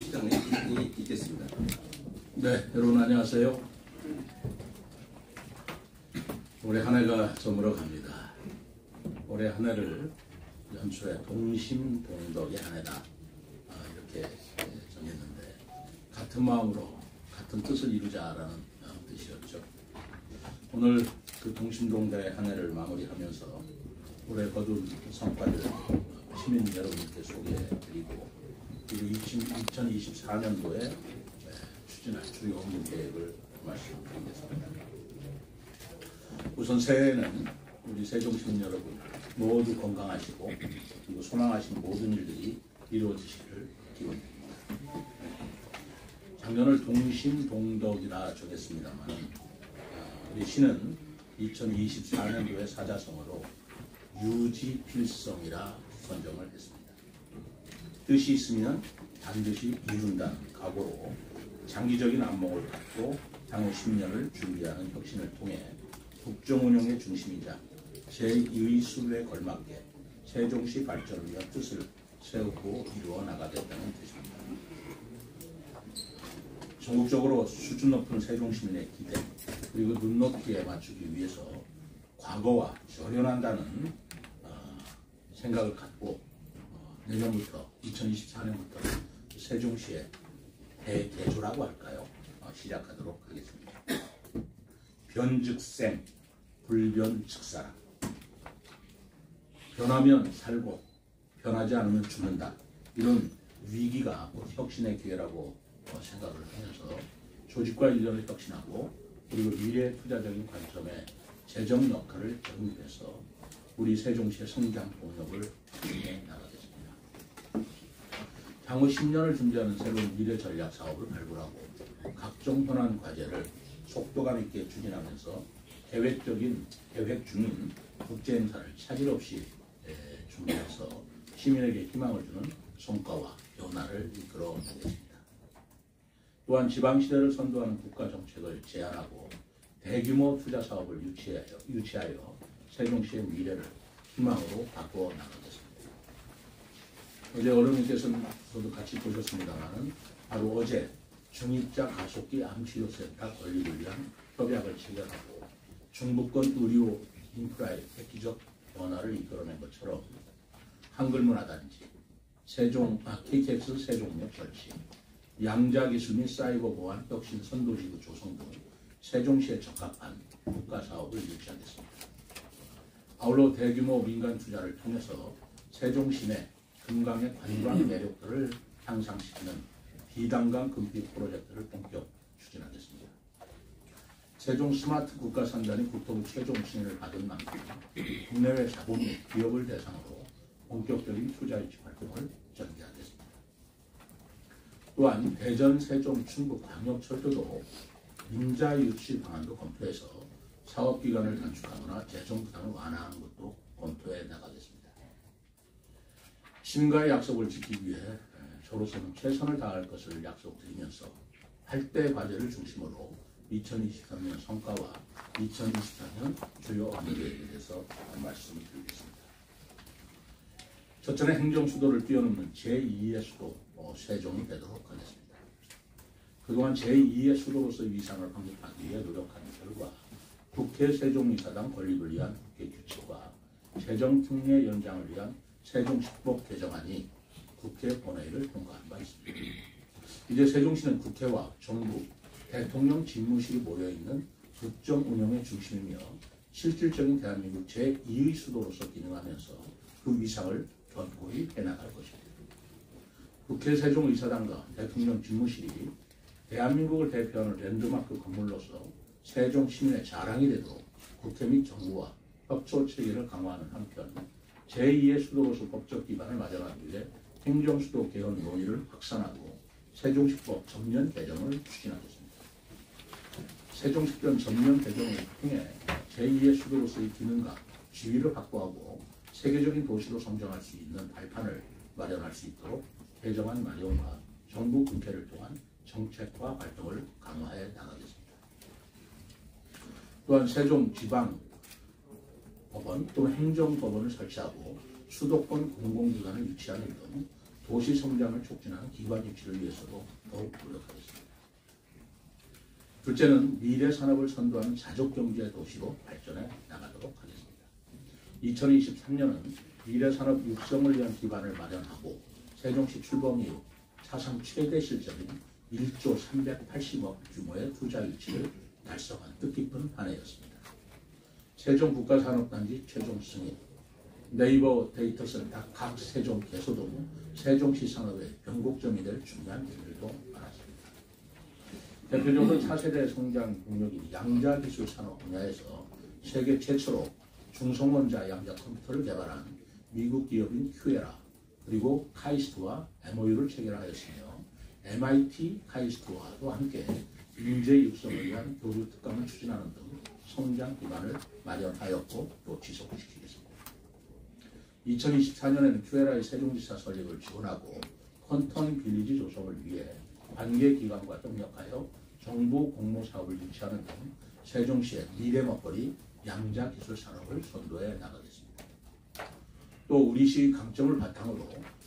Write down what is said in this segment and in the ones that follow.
시장에 있겠습니다. 네, 여러분 안녕하세요. 올해 한 해가 저물어 갑니다. 올해 한 해를 연초에 동심동덕의 한 해다 이렇게 정했는데, 같은 마음으로 같은 뜻을 이루자라는 뜻이었죠. 오늘 그 동심동덕의 한 해를 마무리하면서 올해 거둔 성과를 시민 여러분께 소개해드리고, 그리고 2024년도에 추진할 주요 업무 계획을 말씀드리겠습니다. 우선 새해에는 우리 세종시민 여러분 모두 건강하시고 그리고 소망하신 모든 일들이 이루어지시기를 기원드립니다. 작년을 동심동덕이라 정했습니다만, 우리 시는 2024년도의 사자성어로 유지필성이라 선정을 했습니다. 뜻이 있으면 반드시 이룬다는 각오로 장기적인 안목을 갖고 향후 10년을 준비하는 혁신을 통해 국정운영의 중심이자 제2의 수도에 걸맞게 세종시 발전을 위한 뜻을 세우고 이루어 나가겠다는 뜻입니다. 전국적으로 수준 높은 세종시민의 기대 그리고 눈높이에 맞추기 위해서 과거와 절연한다는 생각을 갖고 내년부터 2024년부터 세종시의 대개조라고 할까요? 시작하도록 하겠습니다. 변즉생, 불변즉사라. 변하면 살고 변하지 않으면 죽는다. 이런 위기가 혁신의 기회라고 생각을 하면서 조직과 인력을 혁신하고 그리고 미래 투자적인 관점의 재정 역할을 정립해서 우리 세종시의 성장 동력을 확인해 나가겠습니다. 향후 10년을 준비하는 새로운 미래 전략 사업을 발굴하고 각종 현안 과제를 속도감 있게 추진하면서 계획 중인 국제 행사를 차질 없이 준비해서 시민에게 희망을 주는 성과와 변화를 이끌어 나겠습니다. 또한 지방시대를 선도하는 국가 정책을 제안하고 대규모 투자 사업을 유치하여 세종시의 미래를 희망으로 바꿔 나가겠습니다. 어제 여러분께서는 저도 같이 보셨습니다만, 바로 어제 중입자 가속기 암치료센터 건립을 위한 협약을 체결하고 중부권 의료 인프라의 획기적 변화를 이끌어낸 것처럼 한글문화단지, KTX 세종역 설치, 양자기술 및 사이버 보안 혁신 선도지구 조성 등 세종시에 적합한 국가사업을 유치하겠습니다. 아울러 대규모 민간 투자를 통해서 세종시 내 금강의 관광 매력도를 향상시키는 비단강 금빛 프로젝트를 본격 추진하겠습니다. 세종 스마트 국가산단이 국토부 최종 승인을 받은 만큼 국내외 자본 및 기업을 대상으로 본격적인 투자 유치 활동을 전개하겠습니다. 또한 대전, 세종, 충북 광역철도도 민자 유치 방안도 검토해서 사업기간을 단축하거나 재정 부담을 완화하는 것도 검토해 나가겠습니다. 시민과의 약속을 지키기 위해 저로서는 최선을 다할 것을 약속드리면서 8대 과제를 중심으로 2023년 성과와 2024년 주요 업무에 대해서 말씀을 드리겠습니다. 첫째는 행정수도를 뛰어넘는 제2의 수도 세종이 되도록 하겠습니다. 그동안 제2의 수도로서의 위상을 확립하기 위해 노력한 결과 국회 세종이사당 건립을 위한 국회 규칙과 재정특례 연장을 위한 세종시법 개정안이 국회 본회의를 통과한 바 있습니다. 이제 세종시는 국회와 정부, 대통령 집무실이 모여있는 국정 운영의 중심이며 실질적인 대한민국 제2의 수도로서 기능하면서 그 위상을 견고히 해나갈 것입니다. 국회 세종의사당과 대통령 집무실이 대한민국을 대표하는 랜드마크 건물로서 세종 시민의 자랑이 되도록 국회 및 정부와 협조 체계를 강화하는 한편 제2의 수도로서 법적 기반을 마련하기 위해 행정수도 개헌 논의를 확산하고 세종시법 전면 개정을 추진하겠습니다. 세종시법 전면 개정을 통해 제2의 수도로서의 기능과 지위를 확보하고 세계적인 도시로 성장할 수 있는 발판을 마련할 수 있도록 개정안 마련과 정부 국회를 통한 정책화 활동을 강화해 나가겠습니다. 또한 세종지방법원 또는 행정법원을 설치하고 수도권 공공기관을 유치하는 등 도시 성장을 촉진하는 기반 유치를 위해서도 더욱 노력하겠습니다. 둘째는 미래 산업을 선도하는 자족경제 도시로 발전해 나가도록 하겠습니다. 2023년은 미래 산업 육성을 위한 기반을 마련하고 세종시 출범 이후 사상 최대 실적인 1조 380억 규모의 투자 유치를 달성한 뜻깊은 한 해였습니다. 세종 국가산업단지 최종 승인, 네이버 데이터센터 각 세종 개소 등 세종시 산업의 변곡점이 될 중요한 일들도 많았습니다. 대표적으로 차세대 성장 동력인 양자기술 산업 분야에서 세계 최초로 중성원자 양자 컴퓨터를 개발한 미국 기업인 큐에라 그리고 카이스트와 MOU를 체결하였으며 MIT 카이스트와도 함께 인재 육성을 위한 교류 특강을 추진하는 등 성장 기반을 마련하였고 또 지속시키겠습니다. 2024년에는 큐에라의 세종지사 설립을 지원하고 퀀텀 빌리지 조성을 위해 관계 기관과 협력하여 정부 공모 사업을 유치하는 등 세종시의 미래 먹거리 양자 기술 산업을 선도해 나가겠습니다. 또 우리시 강점을 바탕으로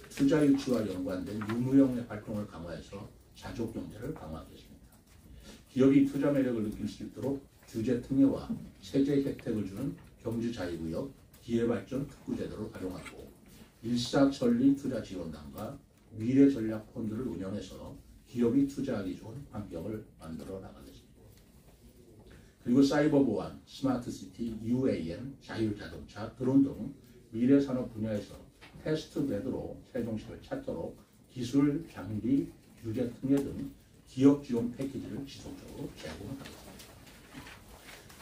투자 유치와 연관된 유무형의 활동을 강화해서 자족 경제를 강화하겠습니다. 기업이 투자 매력을 느낄 수 있도록 규제 특례와 세제 혜택을 주는 경주자유구역 기회발전 특구제도를 활용하고 일사천리 투자 지원단과 미래전략 펀드를 운영해서 기업이 투자하기 좋은 환경을 만들어 나가겠습니다. 그리고 사이버 보안, 스마트시티, UAM, 자율자동차, 드론 등 미래산업 분야에서 테스트 베드로 세종시를 찾도록 기술, 장비, 규제 특례 등 기업 지원 패키지를 지속적으로 제공하겠습니다.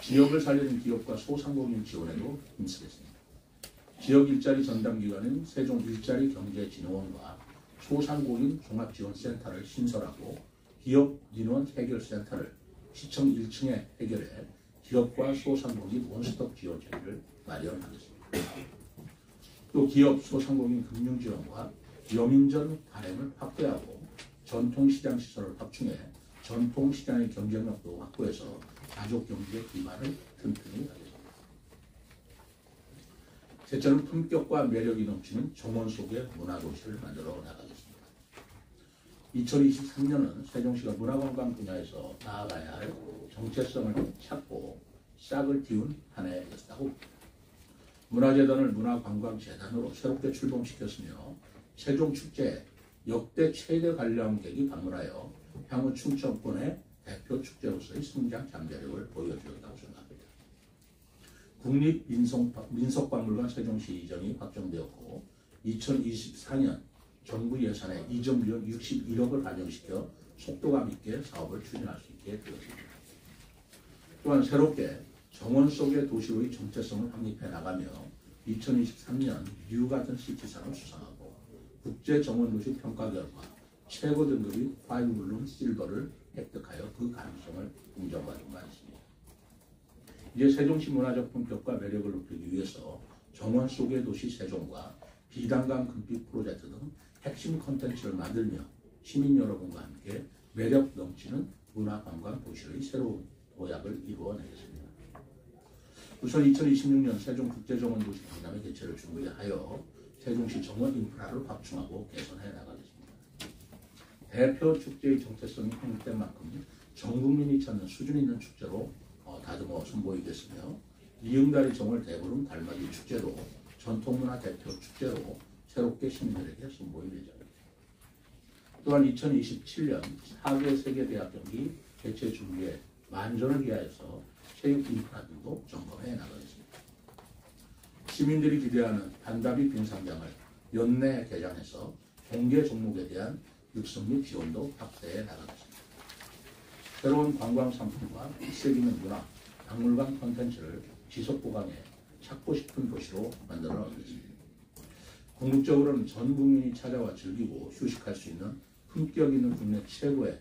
지역을 살리는 기업과 소상공인 지원에도 힘쓰겠습니다. 지역 일자리 전담기관인 세종 일자리 경제진흥원과 소상공인 종합지원센터를 신설하고 기업 민원 해결센터를 시청 1층에 해결해 기업과 소상공인 원스톱 지원 체계를 마련하겠습니다. 또 기업 소상공인 금융지원과 영인전 발행을 확대하고 전통시장 시설을 확충해 전통시장의 경쟁력도 확보해서 가족경제 기반을 튼튼히 하겠습니다. 셋째는 품격과 매력이 넘치는 정원 속의 문화도시를 만들어 나가겠습니다. 2023년은 세종시가 문화관광 분야에서 나아가야 할 정체성을 찾고 싹을 틔운 한 해였다고 문화재단을 문화관광재단으로 새롭게 출범시켰으며 세종축제에 역대 최대 관람객이 방문하여 향후 충청권의 대표 축제로서의 성장 잠재력을 보여주었다고 생각합니다. 국립민속박물관 세종시 이전이 확정되었고 2024년 정부 예산에 이전 비용 61억을 반영시켜 속도감 있게 사업을 추진할 수 있게 되었습니다. 또한 새롭게 정원 속의 도시로의 정체성을 확립해 나가며 2023년 뉴 가든 시티상을 수상하고 국제 정원도시 평가 결과 최고 등급인 5블룸 실버를 획득하여 그 가능성을 인정받은 바 있습니다. 이제 세종시 문화적 품격과 매력을 높이기 위해서 정원 속의 도시 세종과 비단강 금빛 프로젝트 등 핵심 콘텐츠를 만들며 시민 여러분과 함께 매력 넘치는 문화관광 도시의 새로운 도약을 이루어내겠습니다. 우선 2026년 세종국제정원도시 박람회 개최를 준비하여 세종시 정원 인프라를 확충하고 개선해 나가겠습니다. 대표 축제의 정체성이 확립된 만큼 전 국민이 찾는 수준 있는 축제로 다듬어 선보이겠으며 이응다리 정월 대보름 달맞이 축제도 전통문화 대표 축제로 새롭게 시민들에게 선보일 예정입니다. 또한 2027년 4개 세계대학 경기 개최 준비에 만전을 기하여서 체육 인프라 등도 점검해 나가겠습니다. 시민들이 기대하는 반다비 빙상장을 연내 개장해서 공개 종목에 대한 육성 및 지원도 확대해 나가겠습니다. 새로운 관광 상품과 특색 있는 문화, 박물관 콘텐츠를 지속 보강해 찾고 싶은 도시로 만들어 나가겠습니다. 궁극적으로는 전 국민이 찾아와 즐기고 휴식할 수 있는 품격 있는 국내 최고의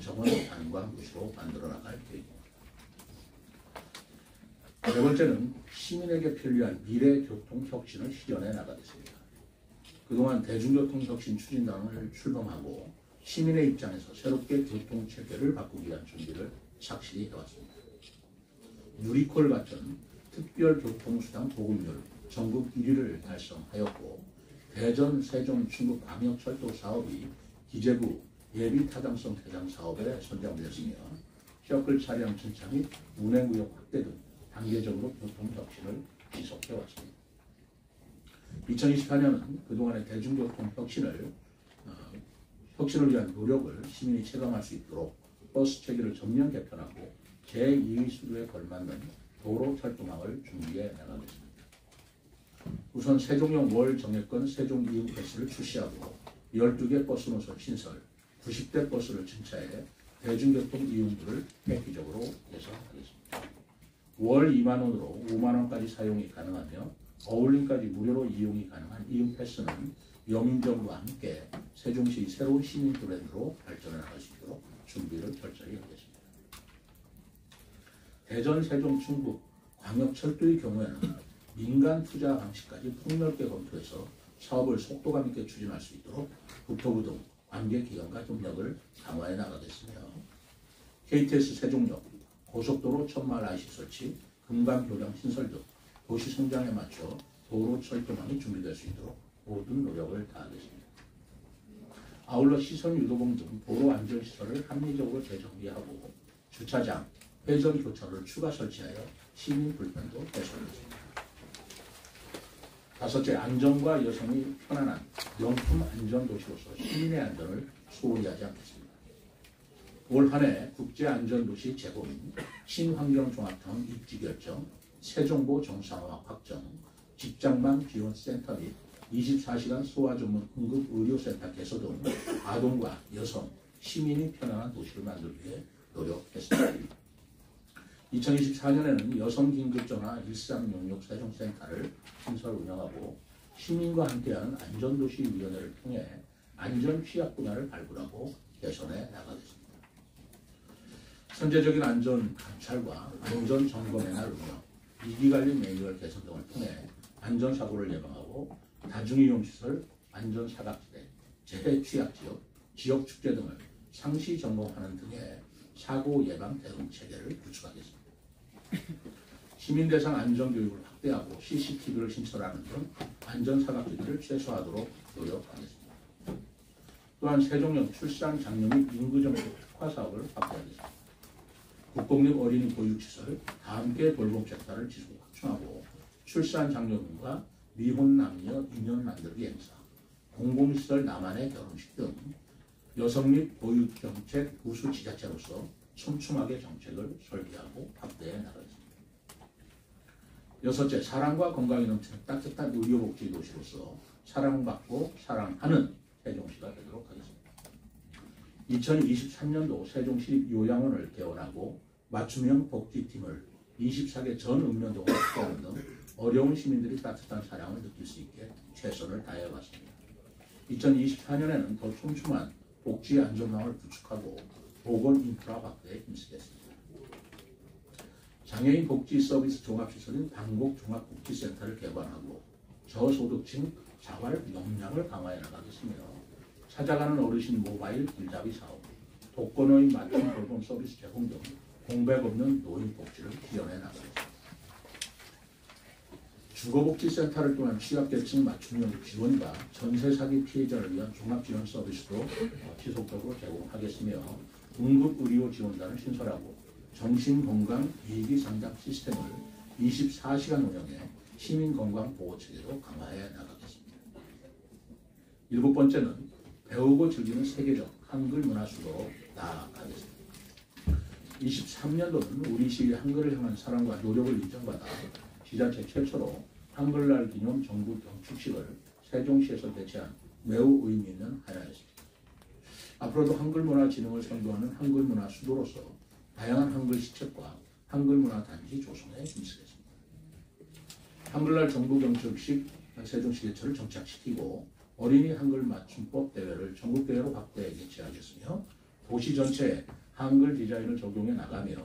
정원 관광 도시로 만들어 나갈 계획입니다. 네 번째는 시민에게 편리한 미래 교통 혁신을 실현해 나가겠습니다. 그동안 대중교통 혁신 추진단을 출범하고 시민의 입장에서 새롭게 교통 체계를 바꾸기 위한 준비를 착실히 해왔습니다. 누리콜 같은 특별 교통수단 보급률 전국 1위를 달성하였고 대전, 세종, 충북 광역철도 사업이 기재부 예비타당성 대상 사업에 선정되었으며 셔클 차량 정차 및 운행구역 확대 등 단계적으로 교통혁신을 지속해왔습니다. 2024년은 그동안의 대중교통 혁신을 위한 노력을 시민이 체감할 수 있도록 버스 체계를 전면 개편하고 제2의 수도에 걸맞는 도로 철도망을 준비해 나가겠습니다. 우선 세종역 월 정액권 세종 이용 패스를 출시하고 12개 버스 노선 신설, 90대 버스를 증차해 대중교통 이용도를 획기적으로 개선하겠습니다. 월 2만 원으로 5만 원까지 사용이 가능하며 어울림까지 무료로 이용이 가능한 이용 패스는 영인정과 함께 세종시 새로운 시민 브랜드로 발전해 나갈 수 있도록 준비를 철저히 하겠습니다. 대전, 세종, 충북 광역철도의 경우에는 민간 투자 방식까지 폭넓게 검토해서 사업을 속도감 있게 추진할 수 있도록 국토부 등 관계기관과 협력을 강화해 나가겠으며 KTX 세종역, 고속도로 천마을 IC 설치, 금강교량 신설 등 도시 성장에 맞춰 도로 철도망이 준비될 수 있도록 모든 노력을 다하겠습니다. 아울러 시선 유도봉 등 도로 안전시설을 합리적으로 재정비하고 주차장, 회전 교차로를 추가 설치하여 시민 불편도 해소하겠습니다. 다섯째, 안전과 여성이 편안한 명품 안전도시로서 시민의 안전을 소홀히 하지 않겠습니다. 올 한 해 국제안전도시 재고민, 신환경종합타운 입지 결정, 세종보 정상화 확정, 직장맘 지원센터 및 24시간 소아전문 응급의료센터 개소 등 아동과 여성, 시민이 편안한 도시를 만들기 위해 노력했습니다. 2024년에는 여성긴급전화 1366 세종센터를 신설 운영하고 시민과 함께하는 안전도시위원회를 통해 안전취약 분야를 발굴하고 개선해 나가겠습니다. 선제적인 안전 감찰과 안전 점검의 날 운영, 위기관리 매뉴얼 개선 등을 통해 안전사고를 예방하고 다중이용시설, 안전사각지대, 재해취약지역, 지역축제 등을 상시 점검하는 등의 사고 예방 대응 체계를 구축하겠습니다. 시민 대상 안전교육을 확대하고 CCTV를 신설하는 등 안전사각지대를 최소화하도록 노력하겠습니다. 또한 세종역 출산 장려 및 인구정책 특화 사업을 확대하겠습니다. 국공립 어린이 보육시설 다함께 돌봄 섹터를 지속 확충하고 출산 장려금과 미혼 남녀 인연 만들기 행사, 공공시설 나만의 결혼식 등 여성 및 보육정책 우수 지자체로서 촘촘하게 정책을 설계하고 확대해 나가겠습니다. 여섯째, 사랑과 건강이 넘치는 따뜻한 의료복지 도시로서 사랑받고 사랑하는 세종시가 되도록 하겠습니다. 2023년도 세종시 요양원을 개원하고 맞춤형 복지팀을 24개 전 읍면동을 확대하는 등 어려운 시민들이 따뜻한 사랑을 느낄 수 있게 최선을 다해왔습니다. 2024년에는 더 촘촘한 복지 안전망을 구축하고 보건 인프라 확대에 힘쓰겠습니다. 장애인 복지 서비스 종합시설인 방곡 종합복지센터를 개관하고 저소득층 자활 역량을 강화해 나가겠으며 찾아가는 어르신 모바일 길잡이 사업, 독거노인 맞춤 돌봄 서비스 제공 등 공백 없는 노인 복지를 지원해 나가겠습니다. 주거복지센터를 통한 취약계층 맞춤형 지원과 전세 사기 피해자를 위한 종합지원 서비스도 지속적으로 제공하겠으며 응급의료 지원단을 신설하고 정신건강 예비상담 시스템을 24시간 운영해 시민건강보호체계로 강화해 나가겠습니다. 일곱 번째는 배우고 즐기는 세계적 한글 문화 수도로 나아가겠습니다. 23년도는 우리 시의 한글을 향한 사랑과 노력을 인정받아 지자체 최초로 한글날 기념 정부 경축식을 세종시에서 개최한 매우 의미 있는 한 해였습니다. 앞으로도 한글문화진흥을 선도하는 한글문화 수도로서 다양한 한글 시책과 한글문화 단지 조성에 힘쓰겠습니다. 한글날 정부 경축식 세종시 개최를 정착시키고 어린이 한글 맞춤법 대회를 전국대회로 확대 개최하겠으며 도시 전체에 한글 디자인을 적용해 나가며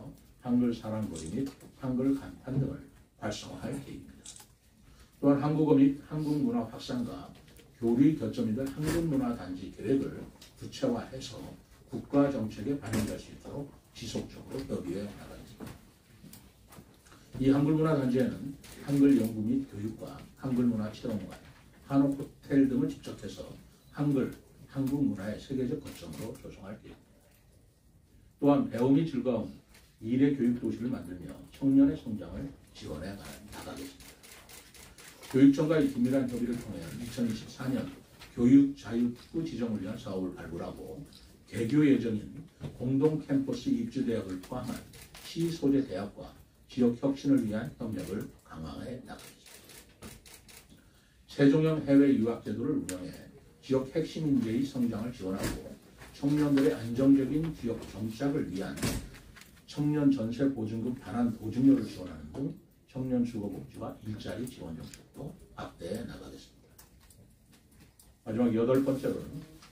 한글 사랑거리 및 한글 간판 등을 활성화할 계획입니다. 또한 한국어 및 한국문화 확산과 교류 겨점이 될 한국문화단지 계획을 구체화해서 국가정책에 반영될 수 있도록 지속적으로 협의해 나가겠습니다. 이 한글문화단지에는 한글 연구 및 교육과 한글문화 체험관, 한옥 호텔 등을 집적해서 한국 문화의 세계적 거점으로 조성할 계획입니다. 또한 배움이 즐거운 미래 교육 도시를 만들며 청년의 성장을 지원해 나가겠습니다. 교육청과의 긴밀한 협의를 통해 2024년 교육 자유 특구 지정을 위한 사업을 발굴하고 개교 예정인 공동 캠퍼스 입주 대학을 포함한 시 소재 대학과 지역 혁신을 위한 협력을 강화해 나가겠습니다. 세종형 해외 유학 제도를 운영해 지역 핵심 인재의 성장을 지원하고 청년들의 안정적인 지역 정착을 위한 청년 전세 보증금 반환 보증료를 지원하는 등 청년 주거 복지와 일자리 지원 정책도 확대해 나가겠습니다. 마지막 8번째로는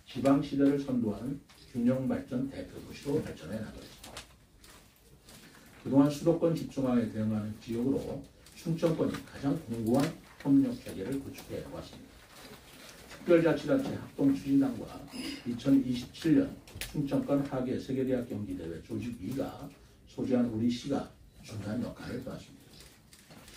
지방시대를 선도하는 균형발전 대표도시로 발전해 나가겠습니다. 그동안 수도권 집중화에 대응하는 지역으로 충청권이 가장 공고한 협력체계를 구축해 왔습니다. 특별자치단체 합동추진단과 2027년 충청권 하계 세계대학 경기대회 조직위가 소재한 우리 시가 중요한 역할을 해왔습니다.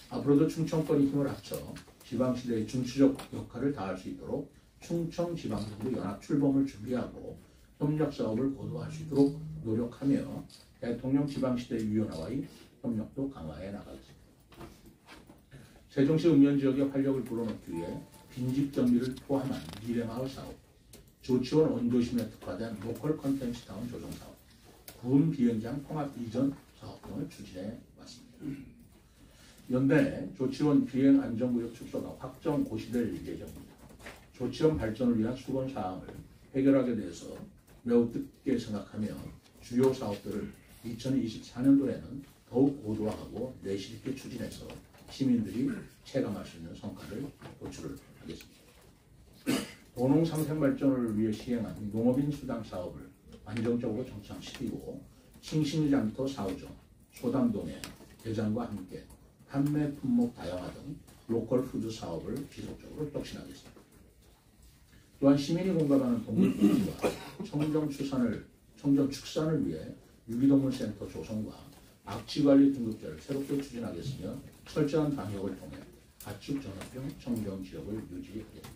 앞으로도 충청권이 힘을 합쳐 지방시대의 중추적 역할을 다할 수 있도록 충청지방정부 연합 출범을 준비하고 협력사업을 고도화할 수 있도록 노력하며 대통령 지방시대위원회와의 협력도 강화해 나가겠습니다. 세종시 읍면지역의 활력을 불어넣기 위해 빈집정비를 포함한 미래마을 사업, 조치원 원도심에 특화된 로컬 컨텐츠 타운 조성 사업, 군 비행장 통합 이전 사업 등을 추진해 왔습니다. 연내 조치원 비행 안전구역 축소가 확정 고시될 예정입니다. 조치원 발전을 위한 수건 사항을 해결하게 돼서 매우 뜻깊게 생각하며 주요 사업들을 2024년도에는 더욱 고도화하고 내실 있게 추진해서 시민들이 체감할 수 있는 성과를 도출을 하겠습니다. 도농 상생 발전을 위해 시행한 농업인 수당 사업을 안정적으로 정착시키고 칭신장터 4호점, 소담동의 개장과 함께 판매 품목 다양화 등 로컬 푸드 사업을 지속적으로 혁신하겠습니다. 또한 시민이 공감하는 동물복지와 청정축산을 위해 유기동물센터 조성과 악취관리 등급제를 새롭게 추진하겠으며 철저한 방역을 통해 가축 전염병 청정 지역을 유지하겠습니다.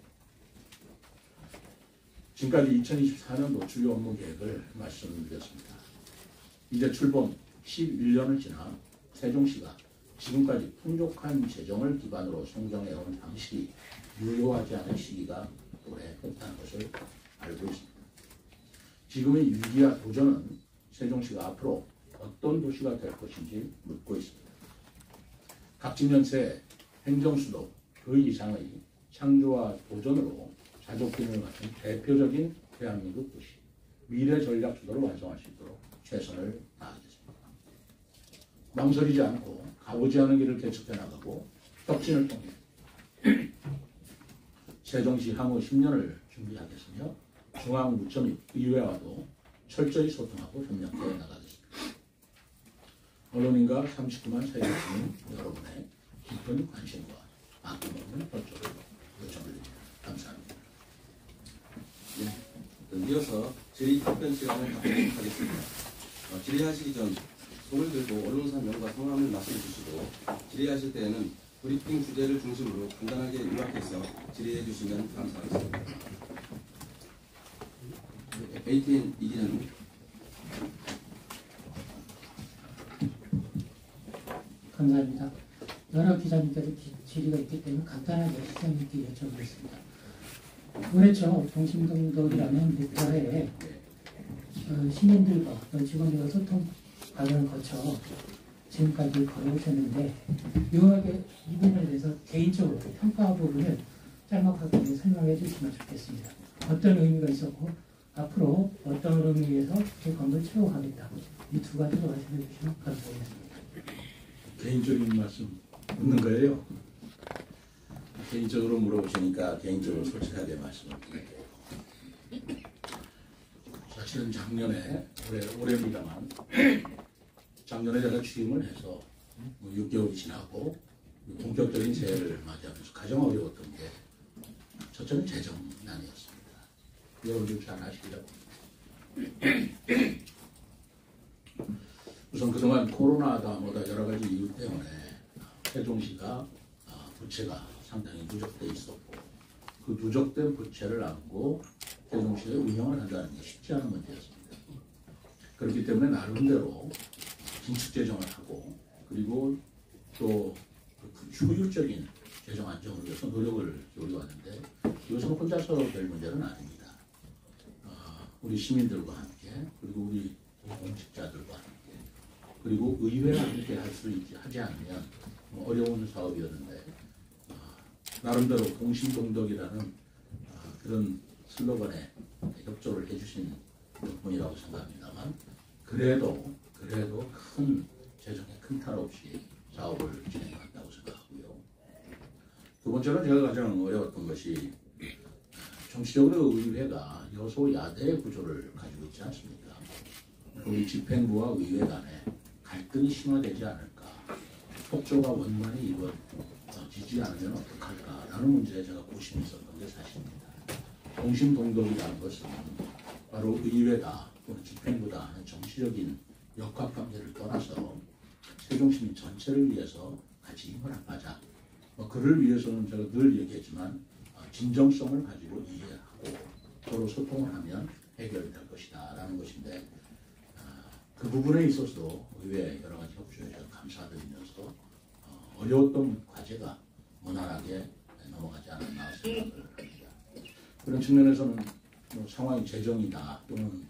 지금까지 2024년도 주요 업무 계획을 말씀드렸습니다. 이제 출범 11년을 지나 세종시가 지금까지 풍족한 재정을 기반으로 성장해온 방식이 유효하지 않은 시기가 올해 끝나는 것을 알고 있습니다. 지금의 위기와 도전은 세종시가 앞으로 어떤 도시가 될 것인지 묻고 있습니다. 갑진년새 행정수도 그 이상의 창조와 도전으로 자족균을 갖춘 대표적인 대한민국 도시 미래 전략 수도를 완성할 수 있도록 최선을 다하겠습니다. 망설이지 않고 가보지 않은 길을 개척해 나가고 혁신을 통해 세종시 향후 10년을 준비하겠으며 중앙부처 및 의회와도 철저히 소통하고 협력해 나가겠습니다. 언론인과 39만 세종시민 여러분의 깊은 관심과 아낌없는 협조를 요청드립니다. 감사합니다. 네, 이어서 질의 답변 시간을 갖도록 하겠습니다. 질의하시기 전 손을 들고 언론사 명과 성함을 말씀해 주시고 질의하실 때에는 브리핑 주제를 중심으로 간단하게 요약해서 질의해 주시면 감사하겠습니다. ATN 이기자님. 감사합니다. 여러 기자님께서 질의가 있기 때문에 간단하게 시장님께 여쭤보겠습니다. 올해 초 동심동돌이라는 목표에 시민들과 직원들과 소통 과정을 거쳐 지금까지 걸어오셨는데 묘하게 이 부분에 대해서 개인적으로 평가 부분을 짤막하게 설명해 주시면 좋겠습니다. 어떤 의미가 있었고 앞으로 어떤 의미에서 그 건을 채워가겠다. 이 두 가지로 말씀해 주시면 감사하겠습니다. 개인적인 말씀 묻는 거예요. 개인적으로 물어보시니까 개인적으로 솔직하게 말씀을 드릴게요. 사실은 작년에 올해입니다만 작년에 제가 취임을 해서 6개월이 지나고 본격적인 새해를 맞이하면서 가장 어려웠던 게 첫째는 재정난이었습니다. 여러분들 잘 아시죠? 우선 그동안 코로나다 뭐다 여러 가지 이유 때문에 세종시가 부채가 상당히 누적돼 있었고 그 누적된 부채를 안고 세종시에 운영을 한다는 게 쉽지 않은 문제였습니다. 그렇기 때문에 나름대로 긴축재정을 하고 그리고 또 효율적인 재정 안정을 위해서 노력을 기울여왔는데 이것은 혼자서 될 문제는 아닙니다. 우리 시민들과 함께 그리고 우리 공직자들과 함께 그리고 의회와 함께 하지 않으면 어려운 사업이었는데 나름대로 동심동덕이라는 그런 슬로건에 협조를 해주신 분이라고 생각합니다만 그래도 큰 재정에 큰 탈 없이 사업을 진행한다고 생각하고요. 두 번째로 제가 가장 어려웠던 것이 정치적으로 의회가 여소야대 구조를 가지고 있지 않습니까? 우리 집행부와 의회 간에 갈등이 심화되지 않을까, 협조가 원만히 이루어지지 않으면 어떡할까라는 문제에 제가 고심이 있었던 게 사실입니다. 동심동덕이라는 것은 바로 의회다 또는 집행부다 하는 정치적인 역학관계를 떠나서 세종시민 전체를 위해서 같이 힘을 합하자. 그를 위해서는 제가 늘 얘기했지만 진정성을 가지고 이해하고 서로 소통을 하면 해결될 것이다 라는 것인데 그 부분에 있어서도 의회 여러 가지 협조에 감사드리면서 어려웠던 과제가 무난하게 넘어가지 않았나 생각을 합니다. 그런 측면에서는 뭐 상황이 재정이다 또는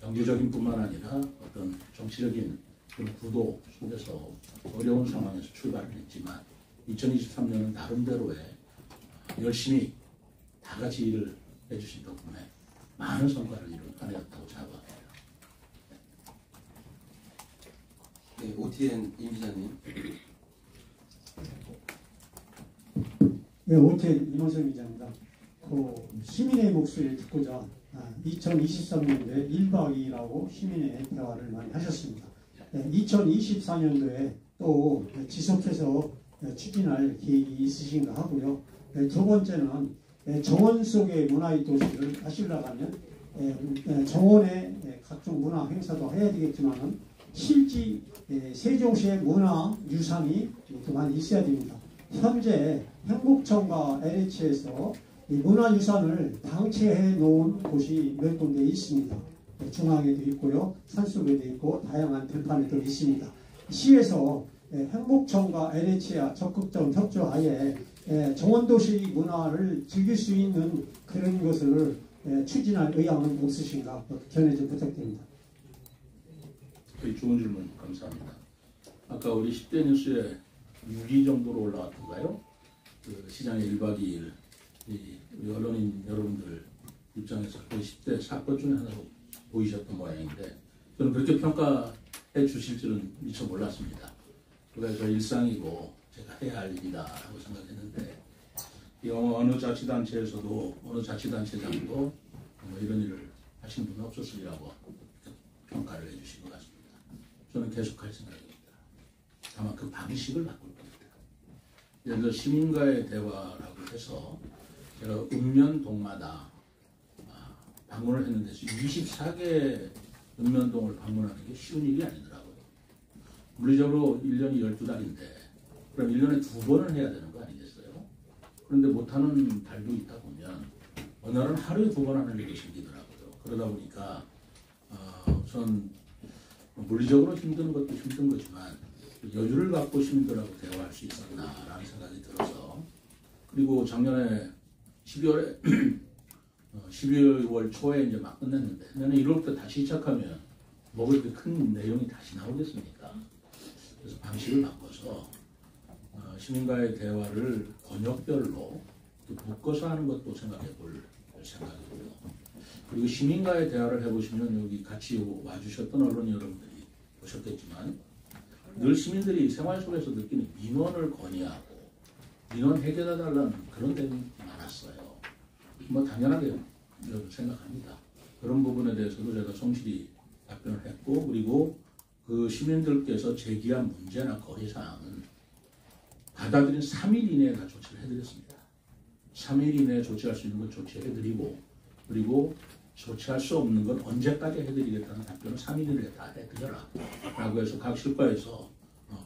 경제적인 뿐만 아니라 어떤 정치적인 그런 구도 속에서 어려운 상황에서 출발을 했지만 2023년은 나름대로의 열심히 다 같이 일을 해주신 덕분에 많은 성과를 이룬 한 해였다고 생각합니다. 네, OTN 임 기자님. 네, OTN 임원석 기자입니다. 시민의 목소리를 듣고자 2023년도에 1박 2일하고 시민의 대화를 많이 하셨습니다. 2024년도에 또 지속해서 추진할 계획이 있으신가 하고요. 두 번째는 정원 속의 문화의 도시를 하시려고 하면 정원의 각종 문화 행사도 해야 되겠지만 실지 세종시의 문화유산이 많이 있어야 됩니다. 현재 행복청과 LH에서 이 문화유산을 방치해 놓은 곳이 몇 군데 있습니다. 중앙에도 있고요, 산속에도 있고 다양한 들판에도 있습니다. 시에서 행복청과 LH와 적극적 협조하에 정원도시 문화를 즐길 수 있는 그런 것을 추진할 의향은 없으신가 견해 좀 부탁드립니다. 좋은 질문 감사합니다. 아까 우리 10대 뉴스에 6위 정도로 올라왔던가요? 그 시장의 1박 2일 우리 언론인 여러분들 입장에서 그 10대 사건 중에 하나로 보이셨던 모양인데 저는 그렇게 평가해 주실 줄은 미처 몰랐습니다. 그래서 일상이고 제가 해야 할 일이다라고 생각했는데 어느 자치단체에서도 어느 자치단체장도 뭐 이런 일을 하신 분은 없었으리라고 평가를 해주신 것 같습니다. 저는 계속할 생각입니다. 다만 그 방식을 바꿀 겁니다. 예를 들어 시민과의 대화라고 해서 제가 읍면동마다 방문을 했는데 24개 읍면동을 방문하는 게 쉬운 일이 아니더라고요. 물리적으로 1년이 12달인데 그럼 1년에 2번을 해야 되는 거 아니겠어요? 그런데 못하는 달도 있다 보면 어느 날은 하루에 2번 하는 일이 생기더라고요. 그러다 보니까 우선 물리적으로 힘든 것도 힘든 거지만 여유를 갖고 시민들하고 대화할 수 있었나라는 생각이 들어서 그리고 작년에 12월 초에 이제 막 끝냈는데 내년 1월부터 다시 시작하면 뭐 그렇게 큰 내용이 다시 나오겠습니까? 그래서 방식을 바꿔서 시민과의 대화를 번역별로 묶어서 하는 것도 생각해 볼 생각이고요. 그리고 시민과의 대화를 해보시면 여기 같이 와주셨던 언론 여러분들이 보셨겠지만 늘 시민들이 생활 속에서 느끼는 민원을 건의하고 민원 해결해달라는 그런 내용이 많았어요. 뭐 당연하게 생각합니다. 그런 부분에 대해서도 제가 성실히 답변을 했고 그리고 그 시민들께서 제기한 문제나 거래사항은 받아들인 3일 이내에 다 조치를 해드렸습니다. 3일 이내에 조치할 수 있는 건 조치해드리고 그리고 조치할 수 없는 건 언제까지 해드리겠다는 답변을 3일 이내에 다 해드려라 라고 해서 각 실과에서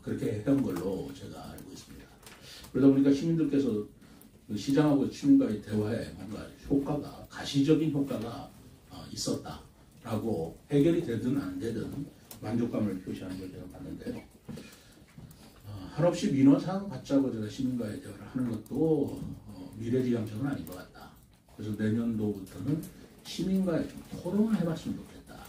그렇게 해온 걸로 제가 알고 있습니다. 그러다 보니까 시민들께서 그 시장하고 시민과의 대화에 뭔가 효과가 가시적인 효과가 있었다라고 해결이 되든 안 되든 만족감을 표시하는 걸 제가 봤는데 한없이 민원사항 받자고 제가 시민과의 대화를 하는 것도 미래지향적은 아닌 것 같다. 그래서 내년도부터는 시민과의 좀 토론을 해봤으면 좋겠다.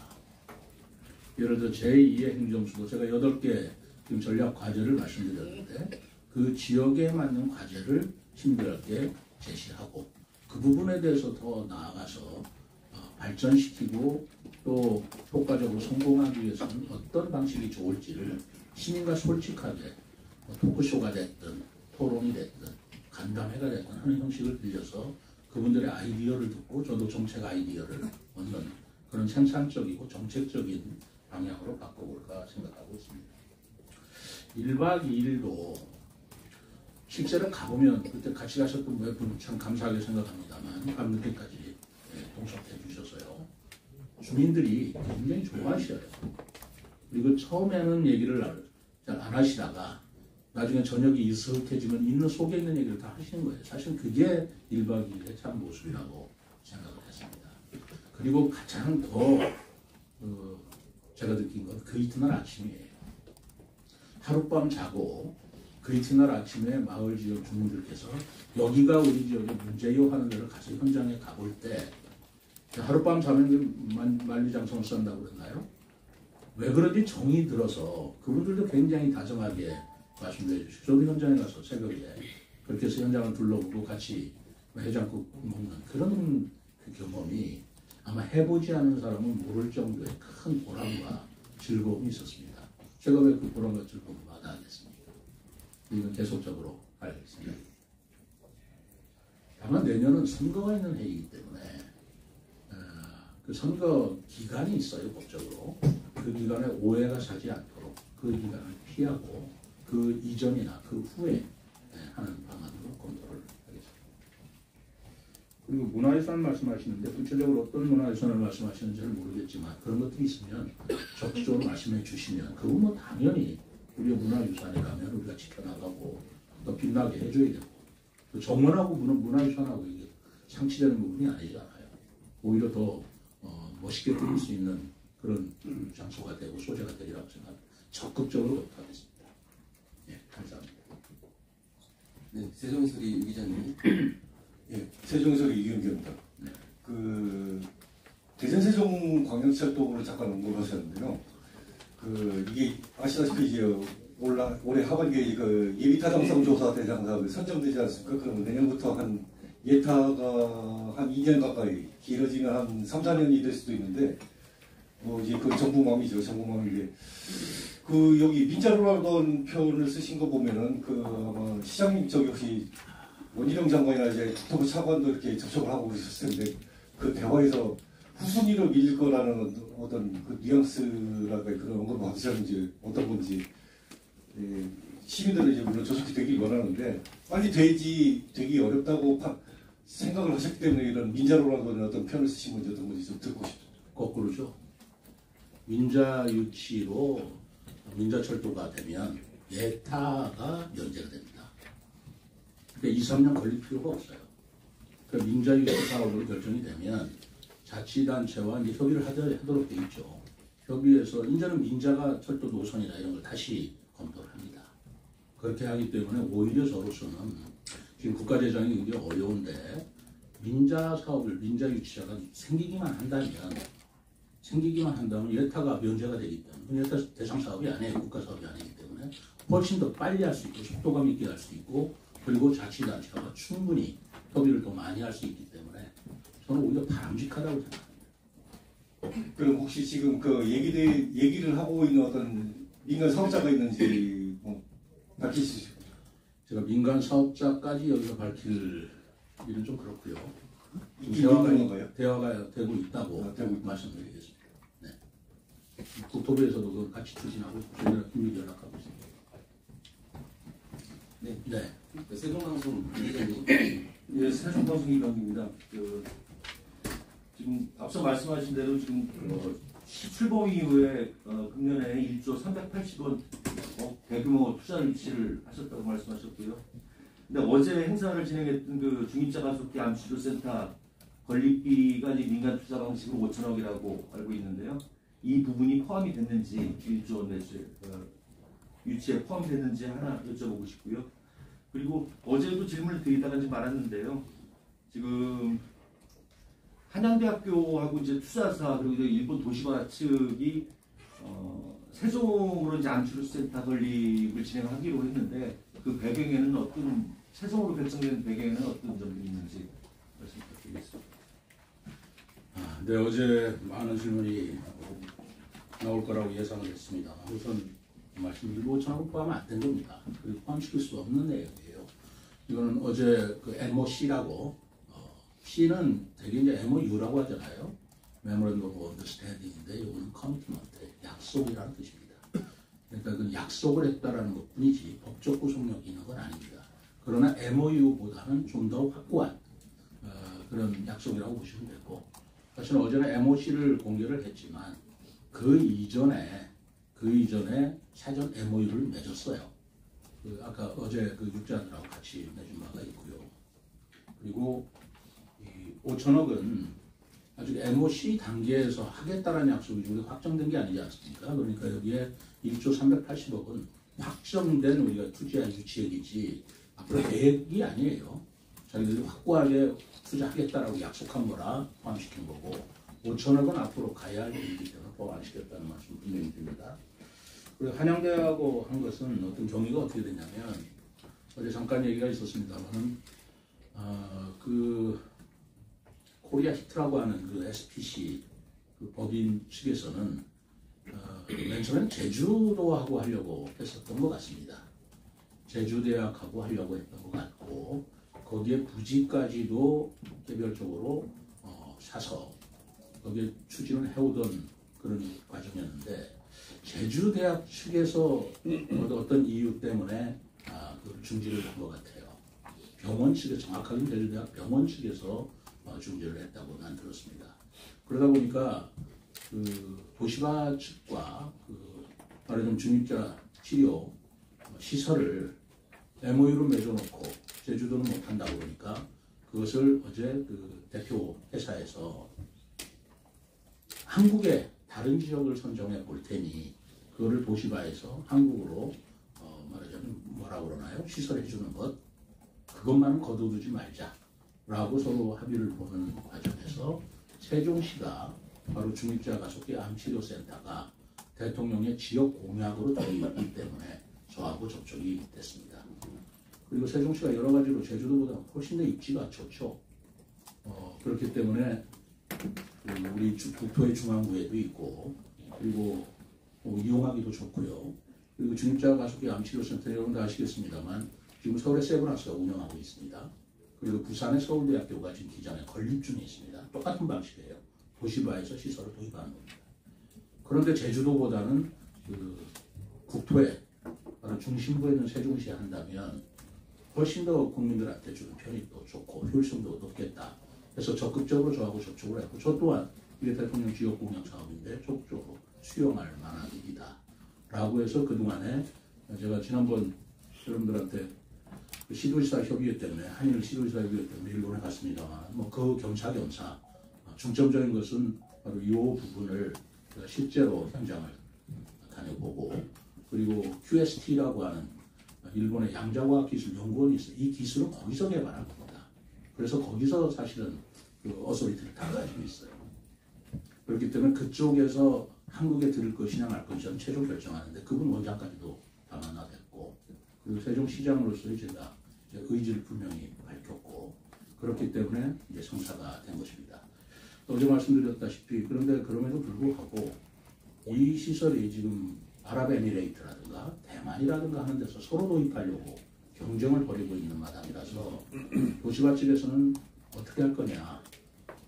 예를 들어 제2의 행정수도 제가 8개 지금 전략 과제를 말씀드렸는데 그 지역에 맞는 과제를 시민들에게 제시하고 그 부분에 대해서 더 나아가서 발전시키고 또 효과적으로 성공하기 위해서는 어떤 방식이 좋을지를 시민과 솔직하게 토크쇼가 됐든 토론이 됐든 간담회가 됐든 하는 형식을 빌려서 그분들의 아이디어를 듣고 저도 정책 아이디어를 얻는 그런 생산적이고 정책적인 방향으로 바꿔볼까 생각하고 있습니다. 1박 2일로 실제로 가보면 그때 같이 가셨던 몇 분 참 감사하게 생각합니다만 밤늦게까지 동석해 주셔서요. 주민들이 굉장히 좋아하셔요. 그리고 처음에는 얘기를 잘 안 하시다가 나중에 저녁이 익숙해지면 있는 속에 있는 얘기를 다 하시는 거예요. 사실 그게 1박 2일의 참 모습이라고 생각을 했습니다. 그리고 가장 더 제가 느낀 건 그 이튿날 아침이에요. 하룻밤 자고 그 이튿날 아침에 마을 지역 주민들께서 여기가 우리 지역의 문제요 하는 데를 가서 현장에 가볼 때 하룻밤 자면 만리장성을 쓴다고 그랬나요? 왜 그런지 정이 들어서 그분들도 굉장히 다정하게 말씀해 주시고 저도 현장에 가서 새벽에 그렇게 해서 현장을 둘러보고 같이 해장국 먹는 그런 그 경험이 아마 해보지 않은 사람은 모를 정도의 큰 보람과 즐거움이 있었습니다. 제가 왜 그 보람과 즐거움을 마다하겠습니까? 이건 계속적으로 알겠습니다. 다만 내년은 선거가 있는 해이기 때문에 그 선거 기간이 있어요. 법적으로. 그 기간에 오해가 사지 않도록 그 기간을 피하고 그 이전이나 그 후에 하는 방안으로 검토를 하겠습니다. 그리고 문화유산 말씀하시는데 구체적으로 어떤 문화유산을 말씀하시는지는 모르겠지만 그런 것들이 있으면 적극적으로 말씀해 주시면 그건 뭐 당연히 우리의 문화유산이라면 우리가 지켜나가고 더 빛나게 해줘야 되고 또 정원하고 문화유산하고 이게 상치되는 부분이 아니잖아요. 오히려 더 멋있게 드릴 수 있는 그런 장소가 되고 소재가 되리라고 생각합니다. 적극적으로 검토하겠습니다. 예, 감사합니다. 네, 세종서리 유 기자님. 예, 세종서리 이경규입니다. 네. 그 대전 세종광역철도를 잠깐 언급하셨는데요. 이게 아시다시피 이제 올해 하반기에 그 예비타당성 조사 대상사업이 선정되지 않습니까? 그러면 내년부터 한 예타가 한 2년 가까이 길어지면 한 3, 4년이 될 수도 있는데 뭐 이제 그 정부맘이죠. 정부맘인데 여기 민자로라던 표현을 쓰신 거 보면은 아마 시장님 저기 혹시 원희룡 장관이나 이제 국토부 차관도 이렇게 접촉을 하고 그러셨을 텐데 그 대화에서 후순위로 밀릴 거라는 어떤 그 뉘앙스랄까 그런 언급을 받으셨는지 어떤 건지 시민들은 이제 물론 조속히 되길 원하는데 빨리 되기 어렵다고 생각을 하셨기 때문에 이런 민자로라는 어떤 표현을 쓰신 건지 어떤 건지 좀 듣고 싶습니다. 거꾸로죠. 민자 유치로 민자철도가 되면 예타가 면제가 됩니다. 그러니까 2, 3년 걸릴 필요가 없어요. 그러니까 민자 유치 사업으로 결정이 되면 자치단체와 이제 협의를 하도록 돼 있죠. 협의해서 이제는 민자가 철도 노선이나 이런 걸 다시 검토를 합니다. 그렇게 하기 때문에 오히려 저로서는 지금 국가재정이 굉장히 어려운데 민자 사업을 민자 유치자가 생기기만 한다면 예타가 면제가 되기 때문에 예타 대상 사업이 아니에요. 국가 사업이 아니기 때문에 훨씬 더 빨리 할 수 있고 속도감 있게 할 수 있고 그리고 자치단체가 충분히 협의를 더 많이 할 수 있기 때문에 저는 오히려 바람직하다고 생각합니다. 그럼 혹시 지금 얘기를 하고 있는 어떤 민간 사업자가 있는지 밝힐 수 있을까요? 제가 민간 사업자까지 여기서 밝힐 일은 좀 그렇고요. 대화가 되고 있다고 말씀드리겠습니다. 네. 국토부에서도 그걸 같이 추진하고 저희랑 긴밀히 연락하고 있습니다. 네. 네. 세종방송 유 기자님. 예, 세종방송 이병입니다. 지금 앞서 말씀하신 대로 지금 출범 이후에 금년에 1조 380원 대규모 투자 유치를 하셨다고 말씀하셨고요. 근데 어제 행사를 진행했던 그 중입자 가속기 암치료센터 건립비가 이제 민간 투자 방식으로 5천억이라고 알고 있는데요. 이 부분이 포함이 됐는지 1조 원 매출 유치에 포함이 됐는지 하나 여쭤보고 싶고요. 그리고 어제도 질문을 드리다가 지금 말았는데요. 지금 한양대학교하고 이제 투자사 그리고 이제 일본 도시바 측이 세종으로 이제 암치료센터 건립을 진행하기로 했는데 그 배경에는 어떤 세종으로 결정된 배경에는 어떤 점이 있는지 말씀 부탁드리겠습니다. 네, 어제 많은 질문이 나올 거라고 예상을 했습니다. 우선 말씀드리고 5천억은 포함 안 된 겁니다. 그리고 포함시킬 수 없는 내용이에요. 이거는 어제 그 MOC라고 C는 되게 이제 MOU라고 하잖아요. Memorandum of Understanding인데 이거는 Commitment, 약속이라는 뜻입니다. 그러니까 그 약속을 했다라는 것뿐이지 법적 구속력이 있는 건 아닙니다. 그러나 MOU보다는 좀 더 확고한 그런 약속이라고 보시면 되고, 사실 어제는 MOC를 공개를 했지만 그 이전에 사전 MOU를 맺었어요. 아까 어제 그 육자들하고 같이 맺은 바가 있고요. 그리고 이 5천억은 아직 MOC 단계에서 하겠다라는 약속이 확정된 게 아니지 않습니까? 그러니까 여기에 1조 380억은 확정된 우리가 투자 유치액이지 앞으로 계획이 아니에요. 자기들이 확고하게 투자하겠다라고 약속한 거라 포함시킨 거고, 5천억은 앞으로 가야 할 일이기 때문에 포함시켰다는 말씀 분명히 드립니다. 그리고 한양대하고 한 것은 어떤 경위가 어떻게 됐냐면, 어제 잠깐 얘기가 있었습니다만, 그 코리아 히트라고 하는 그 SPC 그 법인 측에서는 맨 처음엔 제주도하고 하려고 했었던 것 같습니다. 제주대학하고 하려고 했던 것 같고, 거기에 부지까지도 개별적으로 사서 거기에 추진을 해오던 그런 과정이었는데, 제주대학 측에서 어떤 이유 때문에 그걸 중지를 한 것 같아요. 병원 측에서, 정확하게는 제주대학 병원 측에서 중지를 했다고 난 들었습니다. 그러다 보니까 그 도시바 측과 그 말하자면 중입자 치료 시설을 MOU로 맺어놓고 제주도는 못한다고 그러니까 그것을 어제 그 대표 회사에서 한국의 다른 지역을 선정해 볼 테니 그거를 도시바에서 한국으로 말하자면 뭐라 그러나요? 시설해 주는 것, 그것만은 거둬두지 말자라고 서로 합의를 보는 과정에서 세종시가 바로 중입자 가속기 암치료센터가 대통령의 지역 공약으로 되어 있기 때문에 저하고 접촉이 됐습니다. 그리고 세종시가 여러 가지로 제주도보다 훨씬 더 입지가 좋죠. 그렇기 때문에 우리 국토의 중앙부에도 있고, 그리고 이용하기도 좋고요. 그리고 중입자 가속기 암치료센터 여러분도 아시겠습니다만 지금 서울의 세브란스가 운영하고 있습니다. 그리고 부산의 서울대학교가 지금 기장에 건립 중에 있습니다. 똑같은 방식이에요. 도시바에서 시설을 도입하는 겁니다. 그런데 제주도보다는 그 국토의 바로 중심부에 있는 세종시에 한다면 훨씬 더 국민들한테 주는 편이 또 좋고 효율성도 높겠다. 그래서 적극적으로 저하고 접촉을 했고, 저 또한 이게 대통령 지역 공약 사업인데 적극적으로 수용할 만한 일이다 라고 해서 그동안에 제가 지난번 여러분들한테 그 시도지사 협의회 때문에, 한일 시도지사 협의회 때문에 일본에 갔습니다만 그 겸사겸사 중점적인 것은 바로 이 부분을 제가 실제로 현장을 다녀보고, 그리고 QST라고 하는 일본의 양자과학기술연구원이 있어요. 이 기술은 거기서 개발한 겁니다. 그래서 거기서 사실은 그 어소리티를 다 가지고 있어요. 그렇기 때문에 그쪽에서 한국에 들을 것이냐 말 것이냐 최종 결정하는데 그분 원장까지도 다 만나뵙고, 그리고 세종시장으로서의 제가 의지를 분명히 밝혔고, 그렇기 때문에 이제 성사가 된 것입니다. 어제 말씀드렸다시피 그런데 그럼에도 불구하고 이 시설이 지금 아랍에미레이트라든가 대만이라든가 하는 데서 서로 도입하려고 경쟁을 벌이고 있는 마당이라서 도시바 측에서는 어떻게 할 거냐,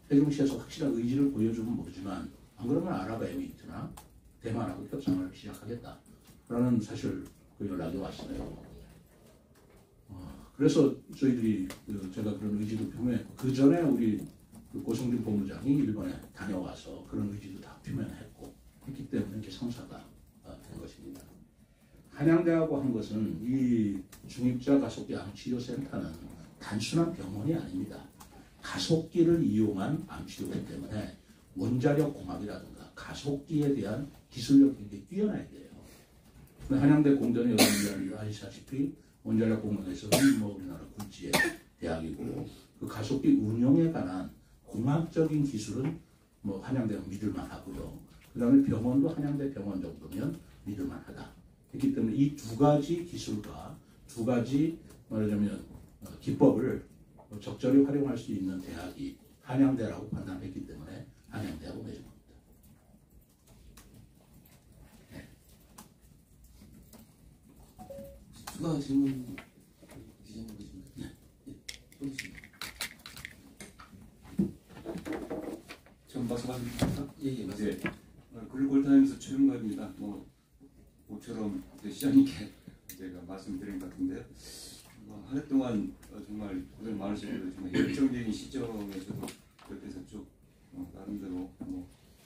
세종시에서 확실한 의지를 보여주면 모르지만 안 그러면 아랍에미레이트나 대만하고 협상을 시작하겠다라는 사실 그 연락이 왔어요. 그래서 저희들이 제가 그런 의지도 표명했고, 그 전에 우리 그 고성준 본부장이 일본에 다녀와서 그런 의지도 다 표명했고 했기 때문에 이렇게 성사가 된 것입니다. 한양대하고 한 것은 이 중입자 가속기 암치료센터는 단순한 병원이 아닙니다. 가속기를 이용한 암치료이기 때문에 원자력 공학이라든가 가속기에 대한 기술력이 굉장히 뛰어나야 돼요. 한양대 공대는 여러분들이 아시다시피 원자력 공학에서는 뭐 우리나라 굴지의 대학이고 그 가속기 운용에 관한 공학적인 기술은 뭐 한양대는 믿을만 하고요. 그 다음에 병원도 한양대 병원 정도면 믿을만 하다. 그렇기 때문에 이 두 가지 기술과 두 가지 말하자면 기법을 적절히 활용할 수 있는 대학이 한양대라고 판단했기 때문에 한양대하고 맺은 겁니다. 네. 추가 질문 기자님 계십니까? 네. 보겠습니다. 전 말씀하십니까? 예, 맞습니다. 글골타임에서 최영갑입니다. 모처럼 시장님께 제가 말씀드린 것 같은데요. 한 해 동안 정말 고생 많으시고 정말 열정적인 시점에서도 옆에서 쭉 나름대로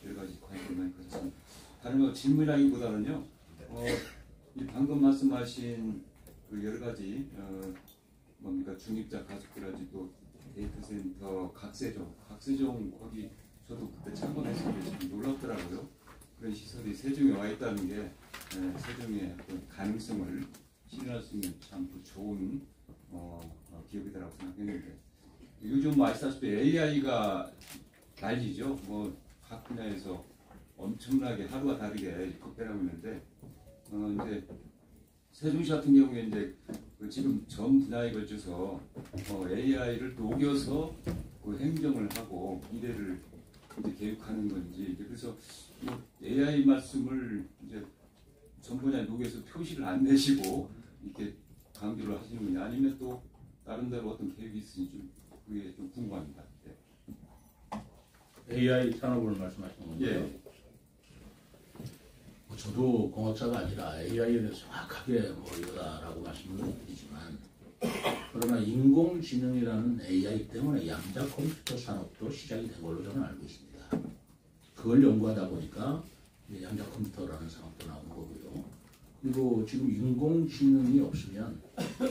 여러 가지 관심을 많이 가졌습니다. 다른 질문이라기보다는요. 이 방금 말씀하신 그 여러 가지 뭡니까 중입자 가족들까지 또 데이터 센터 각세종 거기 저도 그때 참관했을 때 놀랍더라고요. 그런 시설이 세종에 와 있다는 게 세종의 어떤 가능성을 실현할 수 있는 참 좋은 기업이다라고 생각했는데 요즘 아시다시피 AI가 난리죠. 각 분야에서 엄청나게 하루가 다르게 급변하고 있는데 이제 세종시 같은 경우에 이제 지금 전 분야에 걸쳐서 AI를 녹여서 그 행정을 하고 미래를 이제 계획하는 건지 그래서 AI 말씀을 이제 전 분야에 녹여서 표시를 안 내시고 이렇게 강조를 하시는 건지 아니면 또 나름대로 어떤 계획이 있으신지 그게 좀 궁금합니다. 네. AI 산업을 말씀하시는 건데요. 예. 저도 공학자가 아니라 AI에 대해서 정확하게 이거다라고 말씀을 드리지만 그러나 인공지능이라는 AI 때문에 양자 컴퓨터 산업도 시작이 된 걸로 저는 알고 있습니다. 그걸 연구하다 보니까 양자 컴퓨터라는 산업도 나온 거고요. 그리고 지금 인공지능이 없으면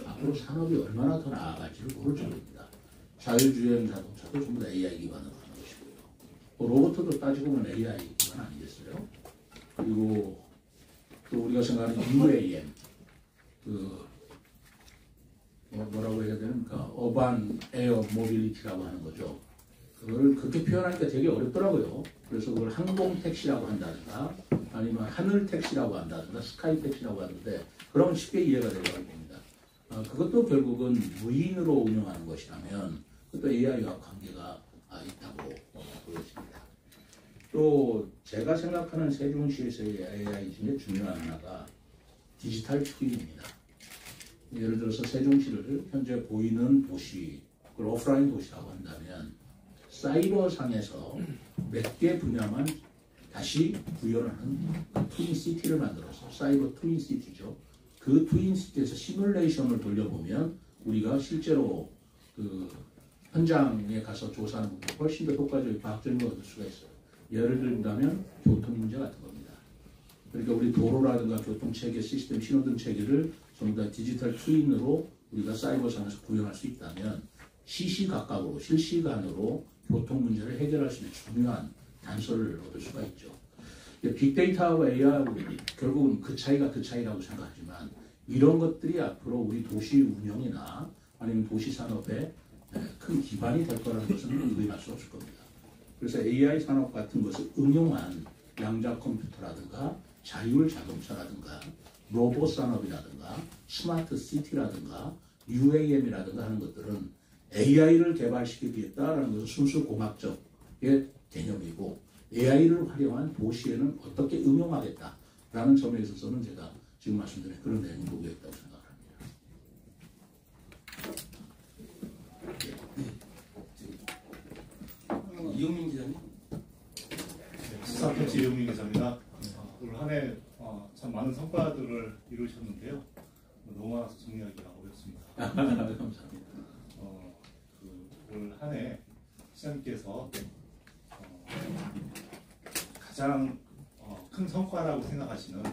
앞으로 산업이 얼마나 더 나아갈지를 모를지 모릅니다. 자율주행 자동차도 전부 다 AI 기반으로 하는 것이고요. 로봇도 따지고 보면 AI 기반 아니겠어요? 그리고 또 우리가 생각하는 UAM, 뭐라고 해야 되는가, 어반 에어 모빌리티라고 하는 거죠. 그걸 그렇게 표현하니까 되게 어렵더라고요. 그래서 그걸 항공 택시라고 한다든가, 아니면 하늘 택시라고 한다든가, 스카이 택시라고 하는데, 그러면 쉽게 이해가 되려고 봅니다. 그것도 결국은 무인으로 운영하는 것이라면, 그것도 AI와 관계가 있다고 보여집니다. 또 제가 생각하는 세종시에서의 AI 중에 중요한 하나가 디지털 트윈입니다. 예를 들어서 세종시를 현재 보이는 도시, 그걸 오프라인 도시라고 한다면 사이버상에서 몇 개 분야만 다시 구현하는 그 트윈시티를 만들어서 사이버 트윈시티죠. 그 트윈시티에서 시뮬레이션을 돌려보면 우리가 실제로 그 현장에 가서 조사하는 것보다 훨씬 더 효과적인 과학적인 걸 얻을 수가 있어요. 예를 들자면 교통 문제 같은 겁니다. 그러니까 우리 도로라든가 교통체계 시스템, 신호등 체계를 전부 다 디지털 트윈으로 우리가 사이버상에서 구현할 수 있다면 시시각각으로 실시간으로 교통 문제를 해결할 수 있는 중요한 단서를 얻을 수가 있죠. 빅데이터와 AI하고 결국은 그 차이가 그 차이라고 생각하지만 이런 것들이 앞으로 우리 도시 운영이나 아니면 도시 산업에 큰 기반이 될 거라는 것은 의심할 수 없을 겁니다. 그래서 AI 산업 같은 것을 응용한 양자 컴퓨터라든가 자율 자동차라든가 로봇 산업이라든가 스마트 시티라든가 UAM이라든가 하는 것들은 AI를 개발시키겠다라는 것은 순수 공학적의 개념이고 AI를 활용한 도시에는 어떻게 응용하겠다라는 점에 있어서는 제가 지금 말씀드린 그런 내용이 녹여있다고 생각합니다. 이용민 기자님. 시사편지 이용민 기자입니다. 올 한 해 참 많은 성과들을 이루셨는데요. 너무 많아서 정리하기가 어렵습니다. 감사합니다. 올 한 해 시장님께서 가장 큰 성과라고 생각하시는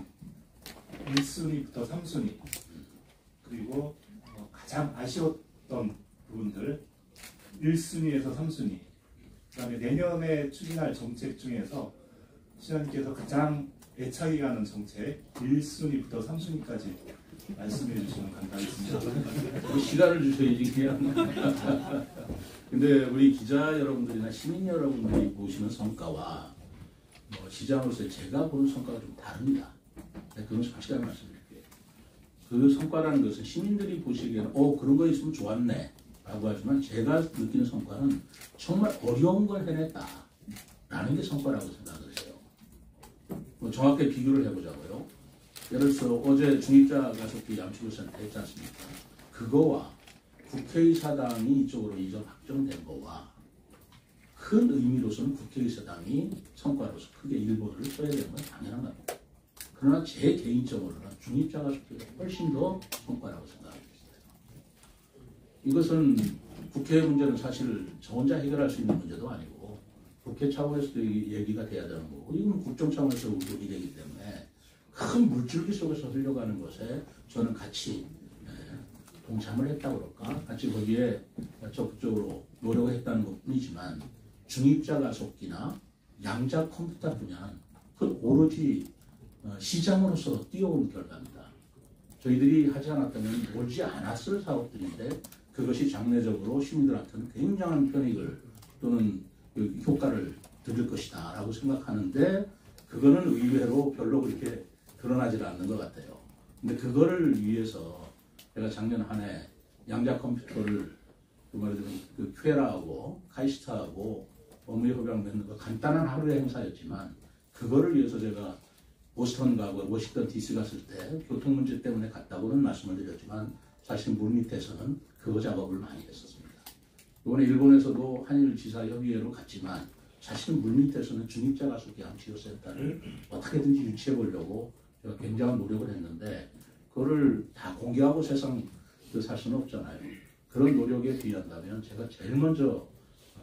1순위부터 3순위 그리고 가장 아쉬웠던 부분들 1순위에서 3순위, 그다음에 내년에 추진할 정책 중에서 시장님께서 가장 애착이 가는 정책 1순위부터 3순위까지 말씀해 주시면 감사하겠습니다. 시간을 주셔야지 그냥. 근데 우리 기자 여러분들이나 시민 여러분들이 보시는 성과와 시장으로서 제가 보는 성과가 좀 다릅니다. 그건 솔직하게 말씀드릴게요. 그 성과라는 것은 시민들이 보시기에는 그런 거 있으면 좋았네 라고 하지만 제가 느끼는 성과는 정말 어려운 걸 해냈다 라는 게 성과라고 생각을 해요. 정확하게 비교를 해보자고요. 예를 들어서 어제 중입자 가속기 양치교센터 했지 않습니까? 그거와 국회의사당이 이쪽으로 이전 확정된 거와 큰 의미로서는 국회의사당이 성과로서 크게 일본을 써야 되는 건 당연한 겁니다. 그러나 제 개인적으로는 중입자 가속기가 훨씬 더 성과라고 생각합니다. 이것은 국회의 문제는 사실 저 혼자 해결할 수 있는 문제도 아니고 국회 차원에서도 얘기가 돼야 되는 거고 이건 국정 차원에서 우려이 되기 때문에 큰 물줄기 속에서 흘러가는 것에 저는 같이 동참을 했다고 그럴까? 같이 거기에 적극적으로 노력을 했다는 것뿐이지만 중입자 가속기나 양자 컴퓨터 분야는 그건 오로지 시장으로서 뛰어온 결과입니다. 저희들이 하지 않았다면 오지 않았을 사업들인데 그것이 장래적으로 시민들한테는 굉장한 편익을 또는 효과를 드릴 것이다 라고 생각하는데 그거는 의외로 별로 그렇게 드러나질 않는 것 같아요. 근데 그거를 위해서 제가 작년 한 해 양자 컴퓨터를 그 말하자면 그 퀘라하고 카이스트하고 업무 협약 맺는 거 간단한 하루의 행사였지만 그거를 위해서 제가 보스턴 가고 워싱턴 DC 갔을 때 교통 문제 때문에 갔다고는 말씀을 드렸지만 사실 물밑에서는 그거 작업을 많이 했었습니다. 이번에 일본에서도 한일 지사 협의회로 갔지만 사실 물밑에서는 중입자 가속기 양치료센터를 어떻게든지 유치해 보려고 제가 굉장한 노력을 했는데 그거를 다 공개하고 세상 살 수는 없잖아요. 그런 노력에 비한다면 제가 제일 먼저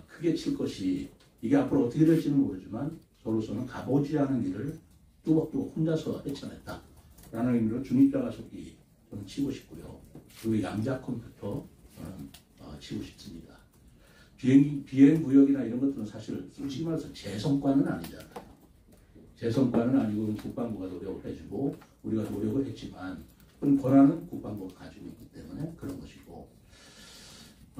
크게 칠 것이 이게 앞으로 어떻게 될지는 모르지만 저로서는 가보지 않은 일을 뚜벅뚜벅 혼자서 헤쳐냈다라는 의미로 중입자 가속기 저는 치고 싶고요. 그리고 양자 컴퓨터 저는 치고 싶습니다. 비행 구역이나 이런 것들은 사실 솔직히 말해서 제 성과는 아니잖아요. 제 성과는 아니고 국방부가 노력을 해주고 우리가 노력을 했지만 그런 권한은 국방부가 가지고 있기 때문에 그런 것이고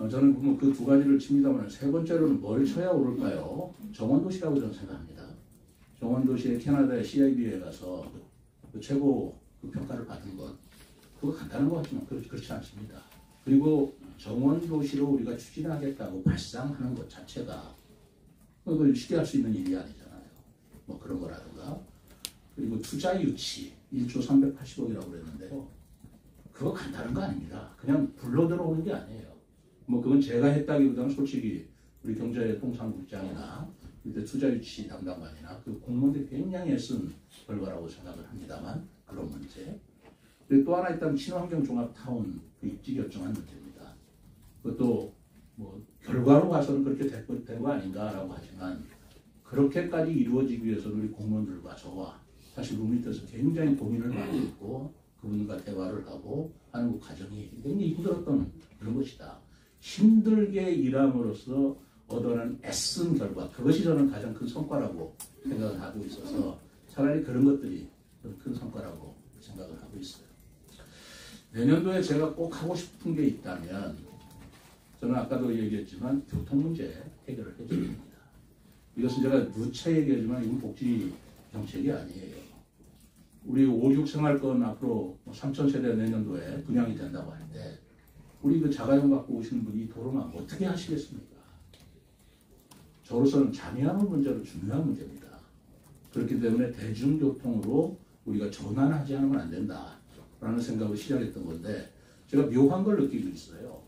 저는 그 두 가지를 칩니다만 세 번째로는 뭘 쳐야 오를까요? 정원도시라고 저는 생각합니다. 정원도시의 캐나다의 CIB에 가서 그 최고 그 평가를 받은 것 그거 간단한 것 같지만 그렇지 않습니다. 그리고 정원도시로 우리가 추진하겠다고 발상하는 것 자체가 그걸 쉽게 할 수 있는 일이 아니잖아요. 뭐 그런 거라든가 그리고 투자 유치 1조 380억이라고 그랬는데요. 그거 간단한 거 아닙니다. 그냥 불러 들어오는 게 아니에요. 뭐 그건 제가 했다기보다는 솔직히 우리 경제통상국장이나 그때 투자 유치 담당관이나 그 공무원들이 굉장히 애쓴 결과라고 생각을 합니다만 그런 문제. 그리고 또 하나 있다면 친환경종합타운 그 입지 결정한 문제입니다. 그것도 뭐 결과로 봐서는 그렇게 된 거 아닌가라고 하지만 그렇게까지 이루어지기 위해서는 우리 공무원들과 저와 사실 물밑에서 굉장히 고민을 많이 했고 그분과 대화를 하고 하는 그 과정이 굉장히 힘들었던 그런 것이다. 힘들게 일함으로써 얻어낸 애쓴 결과 그것이 저는 가장 큰 성과라고 생각을 하고 있어서 차라리 그런 것들이 좀 큰 성과라고 생각을 하고 있어요. 내년도에 제가 꼭 하고 싶은 게 있다면 저는 아까도 얘기했지만 교통 문제 해결을 해줘야 됩니다. 이것은 제가 누차 얘기하지만 이건 복지 정책이 아니에요. 우리 5, 6 생활권 앞으로 3,000세대 내년도에 분양이 된다고 하는데 우리 그 자가용 갖고 오시는 분이 도로만 어떻게 하시겠습니까? 저로서는 잠이하는 문제로 중요한 문제입니다. 그렇기 때문에 대중교통으로 우리가 전환하지 않으면 안 된다라는 생각을 시작했던 건데 제가 묘한 걸 느끼고 있어요.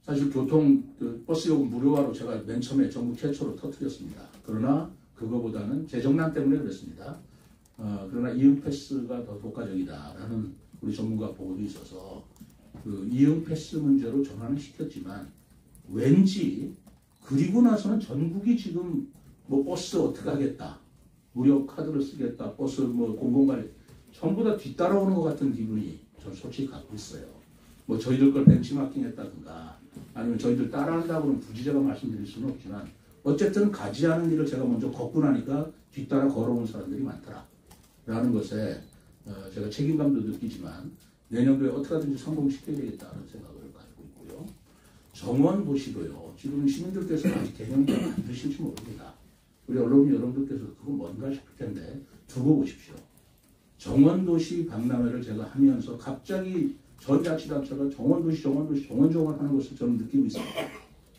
사실 교통 그 버스 요금 무료화로 제가 맨 처음에 전국 최초로 터뜨렸습니다. 그러나 그거보다는 재정난 때문에 그랬습니다. 그러나 이응 패스가 더 효과적이다라는 우리 전문가 보고도 있어서 그 이응 패스 문제로 전환을 시켰지만 왠지 그리고 나서는 전국이 지금 뭐 버스 어떻게 하겠다, 무료 카드를 쓰겠다, 버스 뭐 공공관리 전부 다 뒤따라오는 것 같은 기분이 저는 솔직히 갖고 있어요. 뭐 저희들 걸 벤치마킹 했다든가 아니면 저희들 따라한다고는 굳이 제가 말씀드릴 수는 없지만 어쨌든 가지 않은 일을 제가 먼저 걷고 나니까 뒤따라 걸어온 사람들이 많더라 라는 것에 제가 책임감도 느끼지만 내년도에 어떻게 하든지 성공시켜야 되겠다는 생각을 가지고 있고요. 정원도시도요. 지금 시민들께서 아직 개념이 안 드실지 모릅니다. 우리 언론 여러분들께서 그건 뭔가 싶을 텐데 두고 보십시오. 정원도시 박람회를 제가 하면서 갑자기 전자치단체가 정원도시 하는 것을 저는 느끼고 있습니다.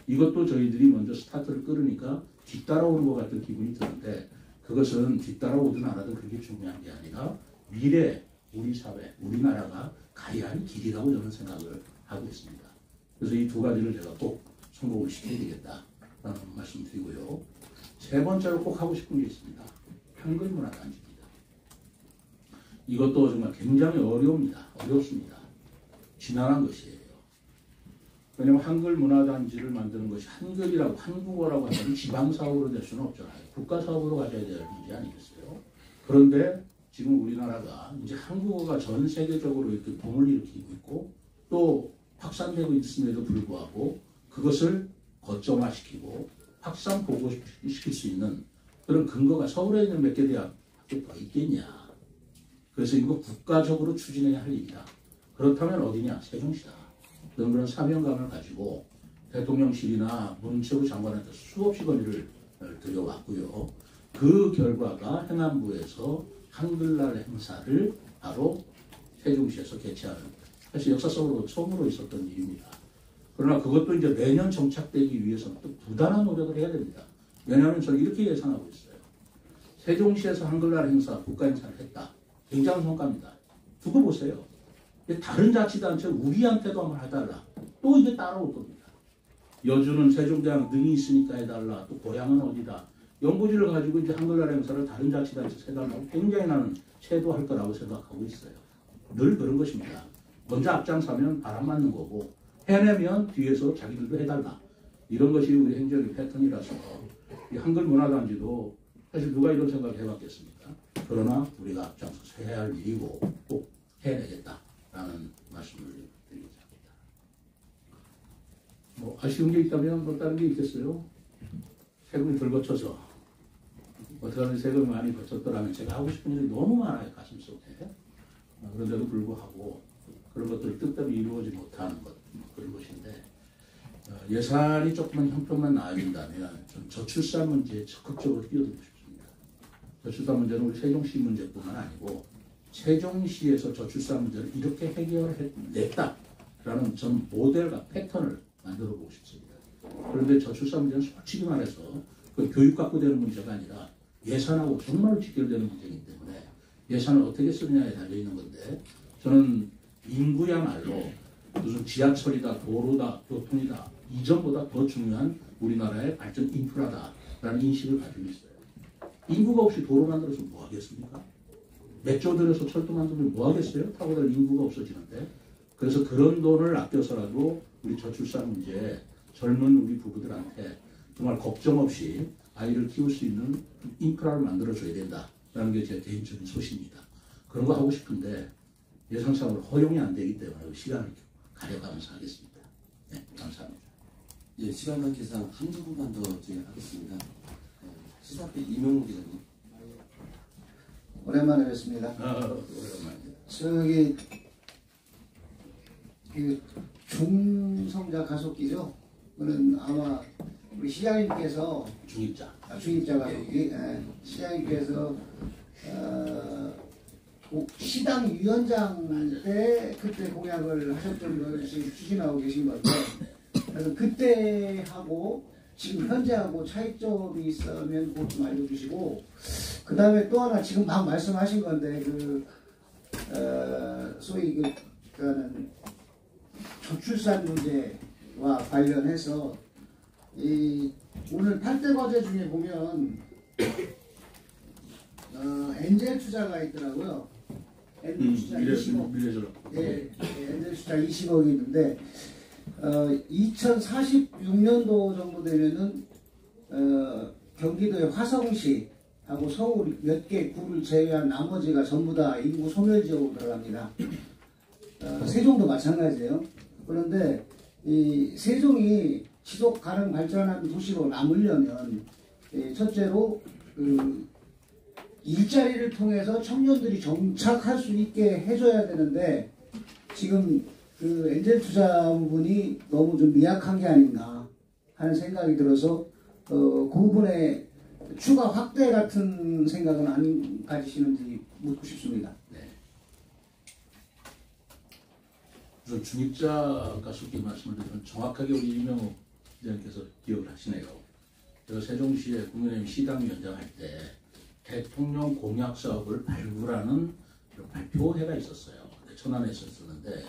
이것도 저희들이 먼저 스타트를 끌으니까 뒤따라오는 것 같은 기분이 드는데 그것은 뒤따라오든 안 하든 그게 중요한 게 아니라 미래 우리 사회, 우리나라가 가야 할 길이라고 저는 생각을 하고 있습니다. 그래서 이 두 가지를 제가 꼭 성공을 시켜야 되겠다라는 말씀 드리고요. 세 번째로 꼭 하고 싶은 게 있습니다. 한글문화단지입니다. 이것도 정말 굉장히 어렵습니다. 지난한 것이에요. 왜냐하면 한글문화단지를 만드는 것이 한글이라고 한국어라고 하면 지방사업으로 될 수는 없잖아요. 국가사업으로 가져야 될 문제 아니겠어요? 그런데 지금 우리나라가 이제 한국어가 전 세계적으로 이렇게 붐을 일으키고 있고 또 확산되고 있음에도 불구하고 그것을 거점화시키고 확산 보고시킬 수 있는 그런 근거가 서울에 있는 몇 개 대학밖에 더 있겠냐. 그래서 이거 국가적으로 추진해야 할 일이다. 그렇다면 어디냐? 세종시다. 그런 사명감을 가지고 대통령실이나 문체부 장관한테 수없이 건의를 드려왔고요. 그 결과가 행안부에서 한글날 행사를 바로 세종시에서 개최하는 사실 역사적으로 처음으로 있었던 일입니다. 그러나 그것도 이제 매년 정착되기 위해서는 또 부단한 노력을 해야 됩니다. 왜냐하면 저는 이렇게 예상하고 있어요. 세종시에서 한글날 행사, 국가 행사를 했다. 굉장한 성과입니다. 두고 보세요. 다른 자치단체 우리한테도 한번 해달라. 또 이게 따라올 겁니다. 여주는 세종대왕 능이 있으니까 해달라. 또 고향은 어디다. 연고지를 가지고 이제 한글날 행사를 다른 자치단체에서 해달라고 굉장히 나는 채도할 거라고 생각하고 있어요. 늘 그런 것입니다. 먼저 앞장서면 바람 맞는 거고 해내면 뒤에서 자기들도 해달라. 이런 것이 우리 행정의 패턴이라서 이 한글문화단지도 사실 누가 이런 생각을 해봤겠습니까? 그러나 우리가 앞장서서 해야 할 일이고 꼭 해내겠다라는 말씀을 드리고자 합니다. 뭐 아쉬운 게 있다면 뭐 다른 게 있겠어요? 세금이 덜 거쳐서 어떻게 하면 세금이 많이 거쳤더라면 제가 하고 싶은 일이 너무 많아요. 가슴속에. 그런데도 불구하고 그런 것들을 뜻대로 이루어지지 못하는 것 그런 것인데 예산이 조금만 형편만 나아진다면 좀 저출산 문제에 적극적으로 뛰어들고 싶습니다. 저출산 문제는 우리 세종시 문제뿐만 아니고 세종시에서 저출산 문제를 이렇게 해결해냈다라는 전 모델과 패턴을 만들어보고 싶습니다. 그런데 저출산 문제는 솔직히 말해서 그 교육 갖고 되는 문제가 아니라 예산하고 정말로 직결되는 문제이기 때문에 예산을 어떻게 쓰느냐에 달려있는 건데 저는 인구야말로 무슨 지하철이다, 도로다, 교통이다 이전보다 더 중요한 우리나라의 발전 인프라다라는 인식을 가지고 있어요. 인구가 없이 도로 만들어서 뭐 하겠습니까? 몇 조 들여서 철도 만들면 뭐 하겠어요? 타고 다닐 인구가 없어지는데. 그래서 그런 돈을 아껴서라도 우리 저출산 문제에 젊은 우리 부부들한테 정말 걱정 없이 아이를 키울 수 있는 인프라를 만들어줘야 된다라는 게 제 개인적인 소신입니다. 그런 거 하고 싶은데 예상상으로 허용이 안 되기 때문에 시간을 가려가면서 하겠습니다. 네, 감사합니다. 예, 시간 관계상 한두 분만 더 하겠습니다. 시사피 이명우 기자님. 오랜만에 뵙습니다. 오랜만입니다. 저기 그 중성자 가속기죠. 그는 아마 우리 시장님께서 중입자 가속기 시장님께서 시당 위원장 때 그때 공약을 하셨던 걸 지금 추진하고 계신 건데 그래서 그때 하고 지금 현재하고 차이점이 있으면 그것 좀 알려주시고 그 다음에 또 하나 지금 막 말씀하신 건데 소위 그러니까는 저출산 문제와 관련해서 이 오늘 8대 과제 중에 보면 엔젤 투자가 있더라고요. 엔젤 투자 20억. 예, 엔젤 투자 20억이 있는데 2046년도 정도 되면은 경기도의 화성시하고 서울 몇 개 구를 제외한 나머지가 전부 다 인구 소멸 지역으로 들어갑니다. 세종도 마찬가지예요. 그런데 이 세종이 지속 가능 발전한 도시로 남으려면 첫째로 그 일자리를 통해서 청년들이 정착할 수 있게 해줘야 되는데 지금 그 엔젤 투자 부분이 너무 좀 미약한 게 아닌가 하는 생각이 들어서 그 부분에 추가 확대 같은 생각은 안 가지시는지 묻고 싶습니다. 네. 우선 중입자 가속기 말씀을 드리면 정확하게 우리 이명호 기자님께서 기억을 하시네요. 제가 세종시에 국민의힘 시당위원장 할 때 대통령 공약 사업을 발굴하는 발표회가 있었어요. 천안에 있었는데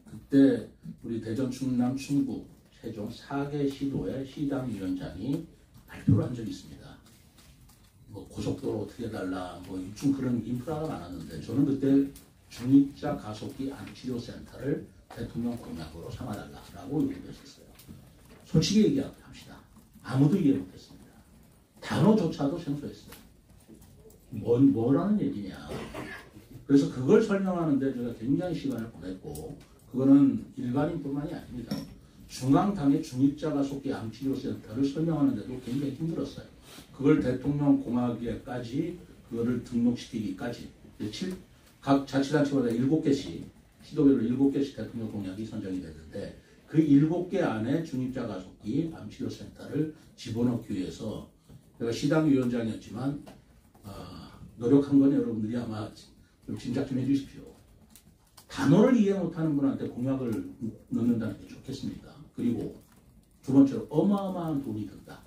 그때 우리 대전, 충남, 충북, 세종 4개 시도의 시당위원장이 발표를 한 적이 있습니다. 뭐 고속도로 어떻게 해달라, 뭐 좀 그런 인프라가 많았는데 저는 그때 중입자 가속기 암치료센터를 대통령 공약으로 삼아달라라고 요구했었어요. 솔직히 얘기합시다. 아무도 이해 못했습니다. 단어조차도 생소했어요. 뭐라는 얘기냐. 그래서 그걸 설명하는데 제가 굉장히 시간을 보냈고 그거는 일반인뿐만이 아닙니다. 중앙당의 중입자 가속기 암치료센터를 설명하는데도 굉장히 힘들었어요. 그걸 대통령 공약에까지 그거를 등록시키기까지 각 자치단체마다 7개씩 시도별로 7개씩 대통령 공약이 선정이 됐는데 그 7개 안에 중입자 가속기 암치료센터를 집어넣기 위해서 제가 시당위원장이었지만 노력한 건 여러분들이 아마 좀 짐작 좀 해주십시오. 단어를 이해 못하는 분한테 공약을 넣는다는 게 좋겠습니까? 그리고 두 번째로 어마어마한 돈이 든다.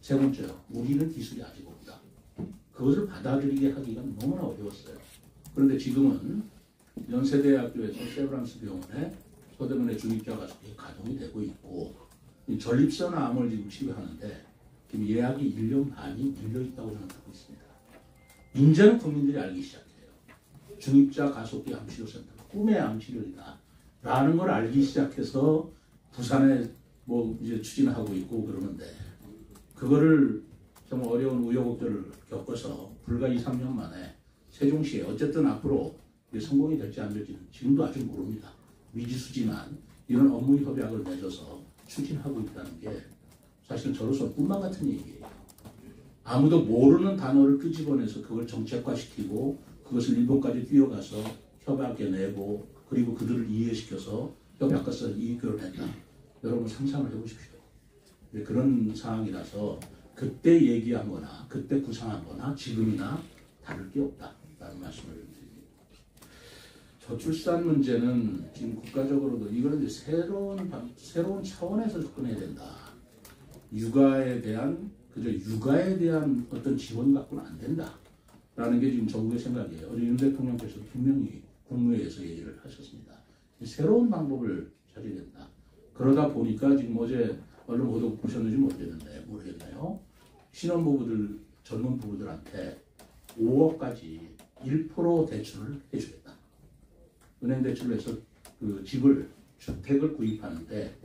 세 번째로 우리는 기술이 아직 없다. 그것을 받아들이게 하기가 너무나 어려웠어요. 그런데 지금은 연세대학교에서 세브란스 병원에 서대문의 중입자 가속기 가동이 되고 있고 전립선 암을 지금 치료하는데 지금 예약이 1년 반이 밀려 있다고 저는 듣고 있습니다. 이제는 국민들이 알기 시작해요. 중입자 가속기 암치료센터가 꿈의 암치료이다 라는 걸 알기 시작해서 부산에 뭐 이제 추진하고 있고 그러는데 그거를 정말 어려운 우여곡절을 겪어서 불과 2, 3년 만에 세종시에 어쨌든 앞으로 성공이 될지 안 될지는 지금도 아직 모릅니다. 미지수지만 이런 업무 협약을 맺어서 추진하고 있다는 게 사실 저로서 꿈만 같은 얘기예요. 아무도 모르는 단어를 끄집어내서 그걸 정책화시키고 그것을 일본까지 뛰어가서 협약에 내고 그리고 그들을 이해시켜서 협약과서 이익을 했다. 여러분 상상을 해보십시오. 그런 상황이라서 그때 얘기한 거나 그때 구상한 거나 지금이나 다를 게 없다라는 말씀을 드립니다. 저출산 문제는 지금 국가적으로도 이거는 이제 새로운 차원에서 접근해야 된다. 육아에 대한 어떤 지원 갖고는 안 된다라는 게 지금 정부의 생각이에요. 어제 윤 대통령께서 분명히 국무회의에서 얘기를 하셨습니다. 새로운 방법을 찾아야 된다. 그러다 보니까 지금 어제 언론 보도 보셨는지 모르겠네요. 신혼부부들, 젊은 부부들한테 5억까지 1% 대출을 해주겠다. 은행 대출을 해서 그 주택을 구입하는데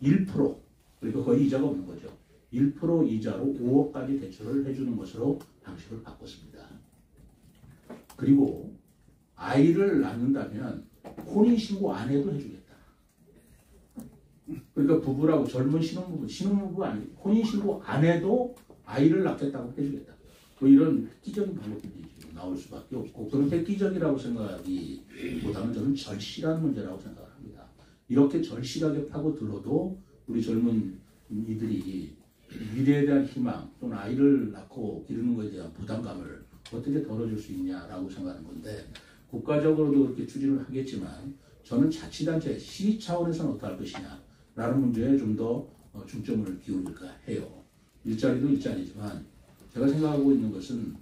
1%, 그러니까 거의 이자가 없는 거죠. 1% 이자로 5억까지 대출을 해주는 것으로 방식을 바꿨습니다. 그리고 아이를 낳는다면 혼인신고 안 해도 해주겠다. 그러니까 부부라고 젊은 신혼부부 아니고 혼인신고 안 해도 아이를 낳겠다고 해주겠다. 뭐 이런 획기적인 방법들이 지금 나올 수밖에 없고 그런 획기적이라고 생각하기보다는 저는 절실한 문제라고 생각합니다. 이렇게 절실하게 파고들어도 우리 젊은 이들이 미래에 대한 희망 또는 아이를 낳고 기르는 것에 대한 부담감을 어떻게 덜어줄 수 있냐라고 생각하는 건데 국가적으로도 그렇게 추진을 하겠지만 저는 자치단체 시 차원에서는 어떻게 할 것이냐라는 문제에 좀 더 중점을 기울일까 해요. 일자리도 일자리지만 제가 생각하고 있는 것은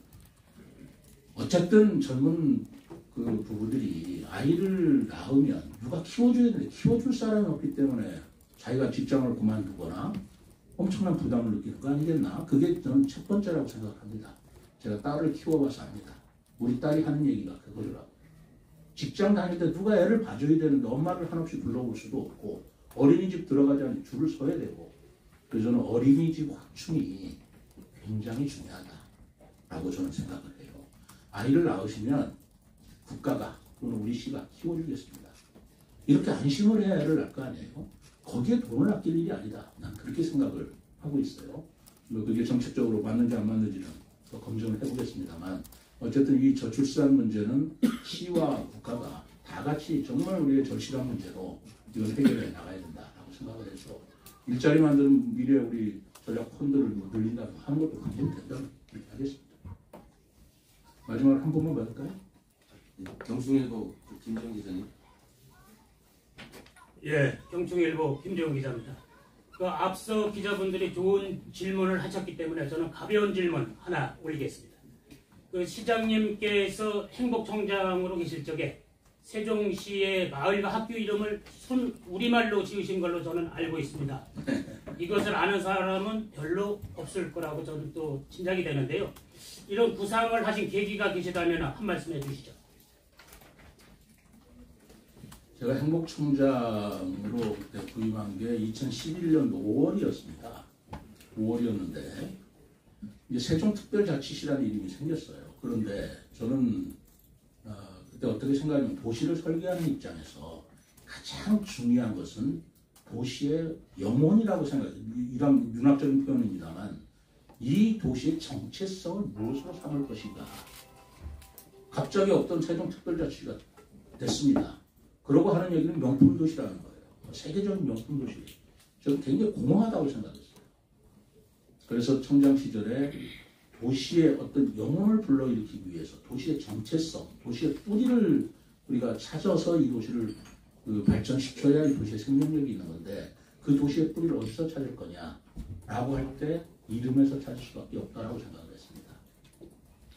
어쨌든 젊은 그 부부들이 아이를 낳으면 누가 키워줘야 되는데 키워줄 사람이 없기 때문에 자기가 직장을 그만두거나 엄청난 부담을 느끼는 거 아니겠나? 그게 저는 첫 번째라고 생각합니다. 제가 딸을 키워봐서 압니다. 우리 딸이 하는 얘기가 그거더라고요. 직장 다닐 때 누가 애를 봐줘야 되는데 엄마를 한없이 불러올 수도 없고 어린이집 들어가자니 줄을 서야 되고 그래서 저는 어린이집 확충이 굉장히 중요하다라고 저는 생각을 해요. 아이를 낳으시면 국가가 또는 우리 시가 키워주겠습니다. 이렇게 안심을 해야를 할 거 아니에요. 거기에 돈을 아낄 일이 아니다. 난 그렇게 생각을 하고 있어요. 뭐 그게 정책적으로 맞는지 안 맞는지는 더 검증을 해보겠습니다만 어쨌든 이 저출산 문제는 시와 국가가 다 같이 정말 우리의 절실한 문제로 이걸 해결해 나가야 된다라고 생각을 해서 일자리 만드는 미래 우리 전략 펀드를 뭐 늘린다 하는 것도 굉장히 된다고 하겠습니다. 마지막으로 한 번만 받을까요? 경중일보 김정 기자님. 예, 경충일보 김재훈 기자입니다. 그 앞서 기자분들이 좋은 질문을 하셨기 때문에 저는 가벼운 질문 하나 올리겠습니다. 그 시장님께서 행복청장으로 계실 적에 세종시의 마을과 학교 이름을 우리말로 지으신 걸로 저는 알고 있습니다. 이것을 아는 사람은 별로 없을 거라고 저는 또 짐작이 되는데요. 이런 구상을 하신 계기가 계시다면 한 말씀 해주시죠. 제가 행복청장으로 그때 부임한 게 2011년도 5월이었습니다. 5월이었는데 이제 세종특별자치시라는 이름이 생겼어요. 그런데 저는 그때 어떻게 생각하면 도시를 설계하는 입장에서 가장 중요한 것은 도시의 영혼이라고 생각해요. 이런 윤학적인 표현입니다만 이 도시의 정체성을 무엇으로 삼을 것인가. 갑자기 어떤 세종특별자치가 됐습니다. 그러고 하는 얘기는 명품도시라는 거예요. 세계적인 명품도시. 저는 굉장히 공허하다고 생각했어요. 그래서 청장 시절에 도시의 어떤 영혼을 불러일으키기 위해서 도시의 정체성, 도시의 뿌리를 우리가 찾아서 이 도시를 발전시켜야 이 도시의 생명력이 있는 건데 그 도시의 뿌리를 어디서 찾을 거냐라고 할 때 이름에서 찾을 수밖에 없다라고 생각을 했습니다.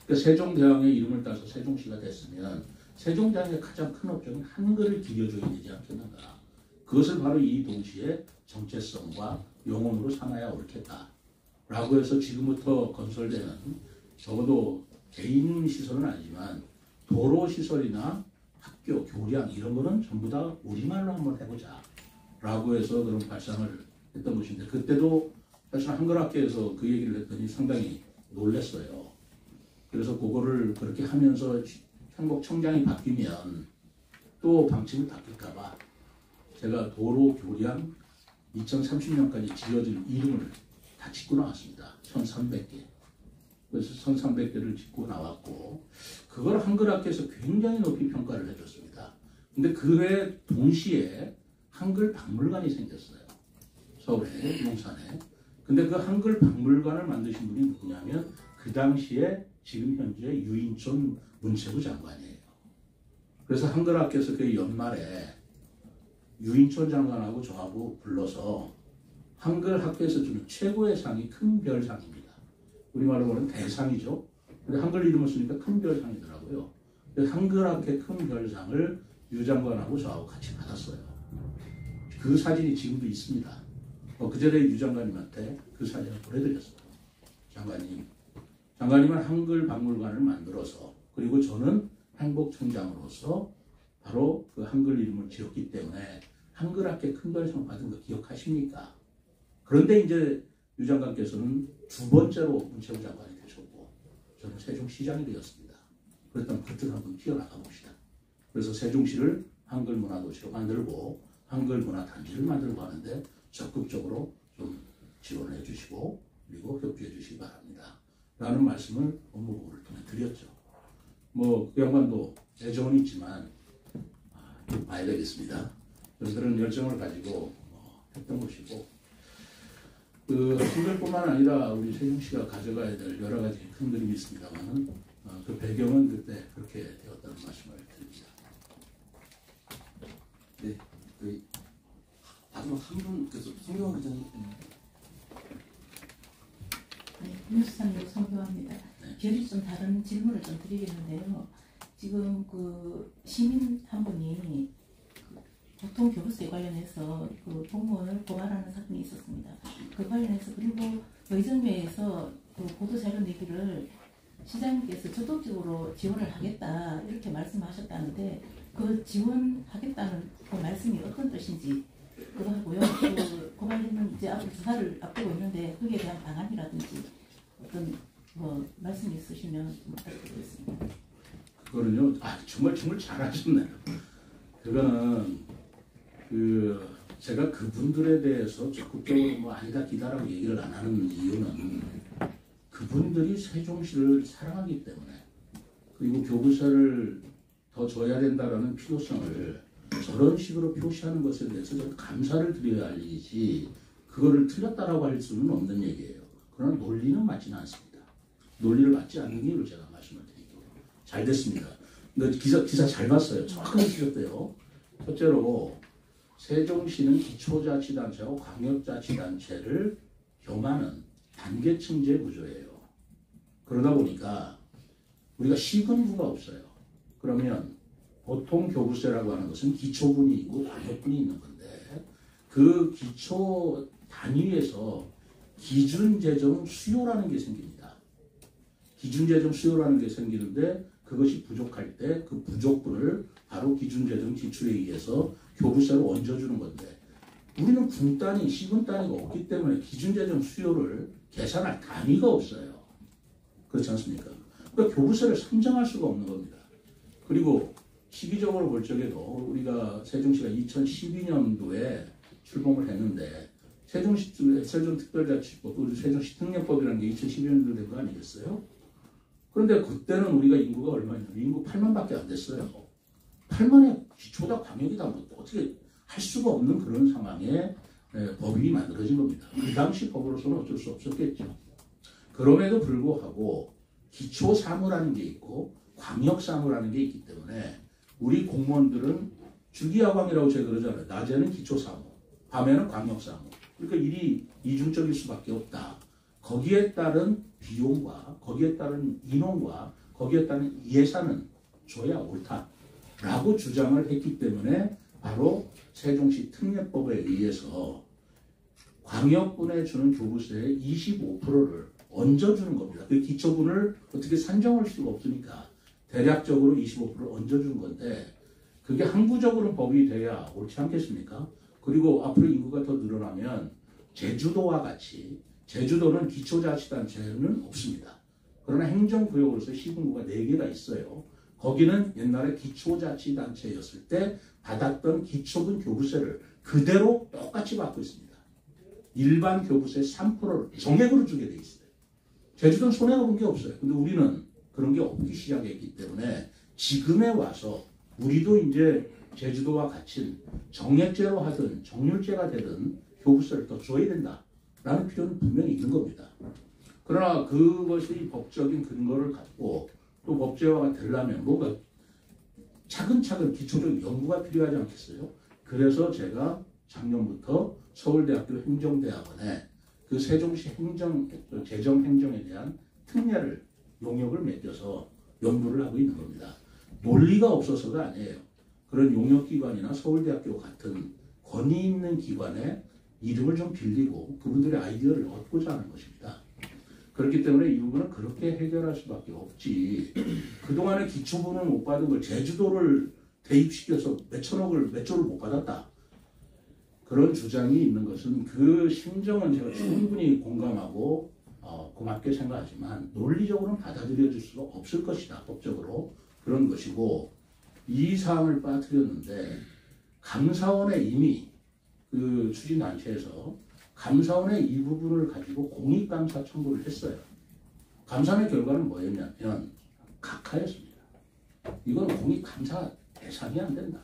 그러니까 세종대왕의 이름을 따서 세종시가 됐으면 세종대왕의 가장 큰 업적은 한글을 기려줘야 되지 않겠는가. 그것을 바로 이 도시의 정체성과 영혼으로 삼아야 옳겠다. 라고 해서 지금부터 건설되는 적어도 개인 시설은 아니지만 도로 시설이나 학교, 교량 이런 거는 전부 다 우리말로 한번 해보자 라고 해서 그런 발상을 했던 것인데 그때도 사실 한글학계에서 그 얘기를 했더니 상당히 놀랐어요. 그래서 그거를 그렇게 하면서 행복청장이 바뀌면 또 방침이 바뀔까봐 제가 도로, 교량 2030년까지 지어질 이름을 다 짓고 나왔습니다. 1300개. 그래서 1300개를 짓고 나왔고 그걸 한글학계에서 굉장히 높이 평가를 해줬습니다. 근데 그 외에 동시에 한글 박물관이 생겼어요. 서울에, 용산에. 근데 그 한글 박물관을 만드신 분이 누구냐면 그 당시에 지금 현재 유인촌 문체부 장관이에요. 그래서 한글학계에서 그 연말에 유인촌 장관하고 저하고 불러서 한글 학교에서 주는 최고의 상이 큰 별상입니다. 우리말로 말하면 대상이죠. 근데 한글 이름을 쓰니까 큰 별상이더라고요. 한글 학회 큰 별상을 유 장관하고 저하고 같이 받았어요. 그 사진이 지금도 있습니다. 그 전에 유 장관님한테 그 사진을 보내드렸어요. 장관님은 한글 박물관을 만들어서 그리고 저는 행복청장으로서 바로 그 한글 이름을 지었기 때문에 한글 학회 큰 별상 받은 거 기억하십니까? 그런데 이제 유 장관께서는 두 번째로 문체부 장관이 되셨고 저는 세종시장이 되었습니다. 그랬다면 그때 한번 뛰어나가 봅시다. 그래서 세종시를 한글 문화도시로 만들고 한글 문화단지를 만들고 하는데 적극적으로 좀 지원해 주시고 그리고 협조해 주시기 바랍니다. 라는 말씀을 법무부를 통해 드렸죠. 뭐 그 양반도 애정은 있지만 좀 봐야 되겠습니다. 그런 열정을 가지고 했던 것이고 그 한글뿐만 아니라 우리 세종시가 가져가야 될 여러 가지 큰 그림이 있습니다만은 그 배경은 그때 그렇게 되었다는 말씀을 드립니다. 네, 그 마지막 한 분, 그래서 송경화 기자님. 네, 뉴스상으로 송경화입니다. 결이 좀 다른 질문을 좀 드리겠는데요. 지금 그 시민 한 분이 교통교부세 관련해서 그 공무원을 고발하는 사건이 있었습니다. 그 관련해서 그리고 의정부에서 그 보도자료 내기를 시장님께서 적극적으로 지원을 하겠다 이렇게 말씀하셨다는데 그 지원하겠다는 그 말씀이 어떤 뜻인지 그거 하고요. 그 고발인은 이제 앞으로 수사를 앞두고 있는데 거기에 대한 방안이라든지 어떤 뭐 말씀이 있으시면 좀 부탁드리겠습니다. 그거는요. 정말 잘하셨네요. 그거는 제가 그분들에 대해서 적극적으로 뭐 아니다 기다라고 얘기를 안 하는 이유는 그분들이 세종시를 사랑하기 때문에, 그리고 교부세를 더 줘야 된다라는 필요성을 저런 식으로 표시하는 것에 대해서 저는 감사를 드려야 할 일이지 그거를 틀렸다라고 할 수는 없는 얘기예요. 그러나 논리는 맞지는 않습니다. 논리를 맞지 않는 이유를 제가 말씀을 드리고 잘 됐습니다. 근데 기사 잘 봤어요. 정확하게 쓰셨대요. 첫째로 세종시는 기초자치단체와 광역자치단체를 겸하는 단계층제 구조예요. 그러다 보니까 우리가 시군구가 없어요. 그러면 보통 교부세라고 하는 것은 기초분이 있고 광역분이 있는 건데 그 기초 단위에서 기준재정 수요라는 게 생깁니다. 기준재정 수요라는 게 생기는데 그것이 부족할 때 그 부족분을 바로 기준재정 지출에 의해서 교부세로 얹어주는 건데 우리는 군 단위, 시군 단위가 없기 때문에 기준재정 수요를 계산할 단위가 없어요. 그렇지 않습니까? 그러니까 교부세를 산정할 수가 없는 겁니다. 그리고 시기적으로 볼 적에도 우리가 세종시가 2012년도에 출범을 했는데 세종특별자치법, 세종시 특례법이라는 게 2012년도에 된 거 아니겠어요? 그런데 그때는 우리가 인구가 얼마였냐면 인구 8만밖에 안 됐어요. 8만의 기초다 광역이다 뭐 어떻게 할 수가 없는 그런 상황에 법이 만들어진 겁니다. 그 당시 법으로서는 어쩔 수 없었겠죠. 그럼에도 불구하고 기초사무라는 게 있고 광역사무라는 게 있기 때문에 우리 공무원들은 주기야광이라고 제가 그러잖아요. 낮에는 기초사무, 밤에는 광역사무. 그러니까 일이 이중적일 수밖에 없다. 거기에 따른 비용과 거기에 따른 인원과 거기에 따른 예산은 줘야 옳다라고 주장을 했기 때문에 바로 세종시 특례법에 의해서 광역분에 주는 교부세의 25%를 얹어주는 겁니다. 그 기초분을 어떻게 산정할 수가 없으니까 대략적으로 25%를 얹어주는 건데 그게 항구적으로 법이 돼야 옳지 않겠습니까? 그리고 앞으로 인구가 더 늘어나면 제주도와 같이 제주도는 기초자치단체는 없습니다. 그러나 행정구역으로서 시군구가 4개가 있어요. 거기는 옛날에 기초자치단체였을 때 받았던 기초분 교부세를 그대로 똑같이 받고 있습니다. 일반 교부세 3%를 정액으로 주게 돼 있어요. 제주도는 손해가 본 게 없어요. 근데 우리는 그런 게 없기 시작했기 때문에 지금에 와서 우리도 이제 제주도와 같이 정액제로 하든 정률제가 되든 교부세를 더 줘야 된다라는 필요는 분명히 있는 겁니다. 그러나 그것이 법적인 근거를 갖고 또 법제화가 되려면 뭔가 차근차근 기초적 연구가 필요하지 않겠어요? 그래서 제가 작년부터 서울대학교 행정대학원에 그 세종시 재정행정에 대한 특례를 용역을 맡겨서 연구를 하고 있는 겁니다. 논리가 없어서가 아니에요. 그런 용역기관이나 서울대학교 같은 권위 있는 기관에 이름을 좀 빌리고 그분들의 아이디어를 얻고자 하는 것입니다. 그렇기 때문에 이 부분은 그렇게 해결할 수밖에 없지. 그동안에 기초분을 못 받은 걸 제주도를 대입시켜서 몇 조를 못 받았다. 그런 주장이 있는 것은 그 심정은 제가 충분히 공감하고 고맙게 생각하지만 논리적으로는 받아들여질 수가 없을 것이다. 법적으로 그런 것이고 이 사항을 빠뜨렸는데 감사원에 이미 그 추진단체에서 감사원의 이 부분을 가지고 공익감사 청구를 했어요. 감사의 결과는 뭐였냐면 각하였습니다. 이건 공익감사 대상이 안 된다.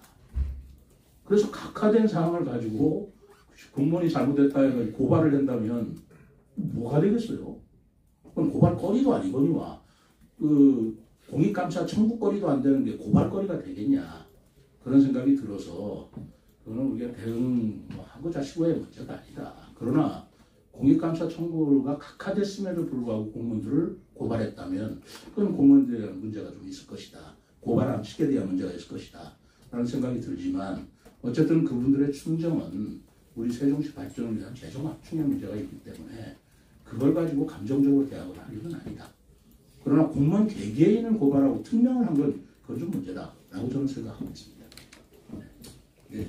그래서 각하된 사항을 가지고 공무원이 잘못했다 해서 고발을 한다면 뭐가 되겠어요? 그건 고발거리도 아니거니와 그 공익감사 청구거리도 안 되는 게 고발거리가 되겠냐 그런 생각이 들어서 그거는 우리가 대응하고자 시고의 문제가 아니다. 그러나 공익감사 청구가 각하됐음에도 불구하고 공무원들을 고발했다면 그건 공무원들에 대한 문제가 좀 있을 것이다. 고발한 측에 대한 문제가 있을 것이다. 라는 생각이 들지만 어쨌든 그분들의 충정은 우리 세종시 발전을 위한 재정 압축의 문제가 있기 때문에 그걸 가지고 감정적으로 대하거나 할 일은 아니다. 그러나 공무원 개개인을 고발하고 특명을 한 건 그건 좀 문제다라고 저는 생각하고 있습니다. 네,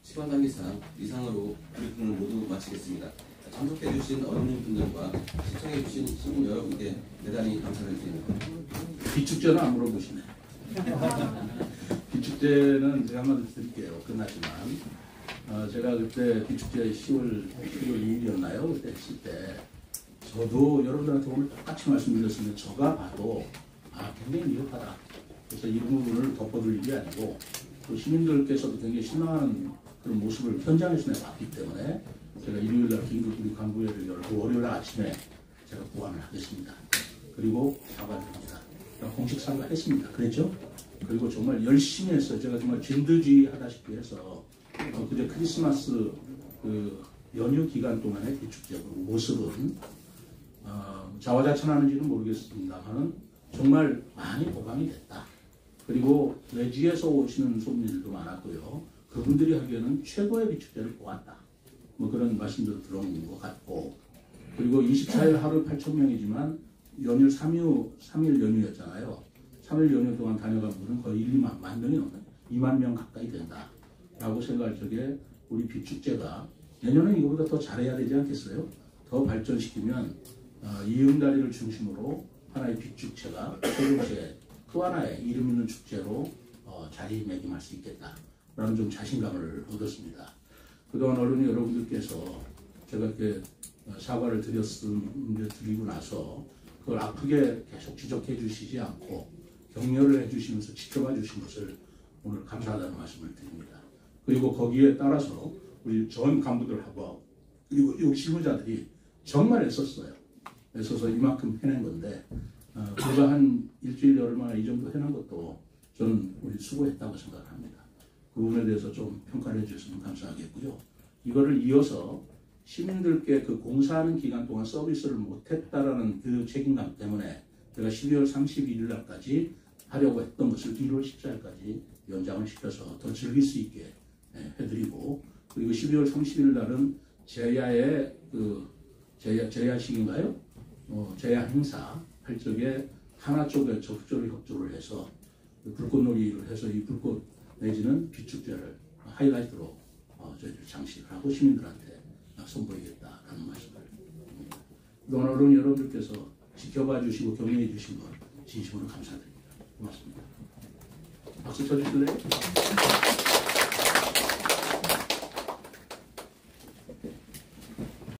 시간 관계상 이상으로 브리핑을 모두 마치겠습니다. 참석해주신 어린이분들과 시청해주신 시민 여러분께 대단히 감사를 드립니다. 비축제는 안 물어보시네. 비축제 비축제는 제가 한마디 드릴게요. 끝났지만 제가 그때 비축제 10월 2일이었나요? 그때 했을 때 저도 여러분들한테 오늘 똑같이 말씀드렸으면 저가 봐도 굉장히 미흡하다. 그래서 이 부분을 덮어둘 일이 아니고 또 시민들께서도 굉장히 신나는 그런 모습을 현장에서 봤기 때문에 제가 일요일날 긴급 간부회를 열고 월요일 아침에 제가 보완을 하겠습니다. 그리고 사과를 합니다. 공식 사과했습니다. 그랬죠? 그리고 정말 열심히 했어요. 제가 정말 진두지 하다시피 해서 그제 크리스마스 그 연휴 기간 동안의 비축제 모습은 자화자찬하는지는 모르겠습니다만은 정말 많이 보강이 됐다. 그리고 외지에서 오시는 손님들도 많았고요. 그분들이 하기에는 최고의 비축제를 보았다. 뭐 그런 말씀도 들어온 것 같고, 그리고 24일 하루 8,000명이지만 연휴 3일 연휴였잖아요. 3일 연휴 동안 다녀간 분은 거의 2만 명이 넘는 2만 명 가까이 된다. 라고 생각할 적에 우리 비축제가 내년에 이거보다 더 잘해야 되지 않겠어요? 더 발전시키면 이응다리를 중심으로 하나의 비축제가 세종시의 또 하나의 이름 있는 축제로 자리매김할 수 있겠다라는 좀 자신감을 얻었습니다. 그동안 언론인 여러분들께서 제가 이렇게 사과를 드리고 나서 그걸 아프게 계속 지적해 주시지 않고 격려를 해주시면서 지켜봐 주신 것을 오늘 감사하다는 말씀을 드립니다. 그리고 거기에 따라서 우리 전 간부들하고 그리고 이 실무자들이 정말 애썼어요. 애써서 이만큼 해낸 건데 불과 한 일주일 열흘 만에 이 정도 해낸 것도 저는 우리 수고했다고 생각합니다. 그 부분에 대해서 좀 평가를 해주셨으면 감사하겠고요. 이거를 이어서 시민들께 그 공사하는 기간 동안 서비스를 못했다라는 그 책임감 때문에 제가 12월 31일 날까지 하려고 했던 것을 1월 14일까지 연장을 시켜서 더 즐길 수 있게 해드리고, 그리고 12월 30일 날은 제야의 제야식인가요? 제야 행사 할 적에 하나 쪽에 적절히 협조를 해서 불꽃놀이를 해서 이 불꽃 내지는 비축제를 하이라이트로 저희들 장식을 하고 시민들한테 선보이겠다라는 말씀을 드립니다. 그동안 언론 여러분들께서 지켜봐 주시고 격려해 주신 것 진심으로 감사드립니다. 고맙습니다. 박수 쳐주실래요?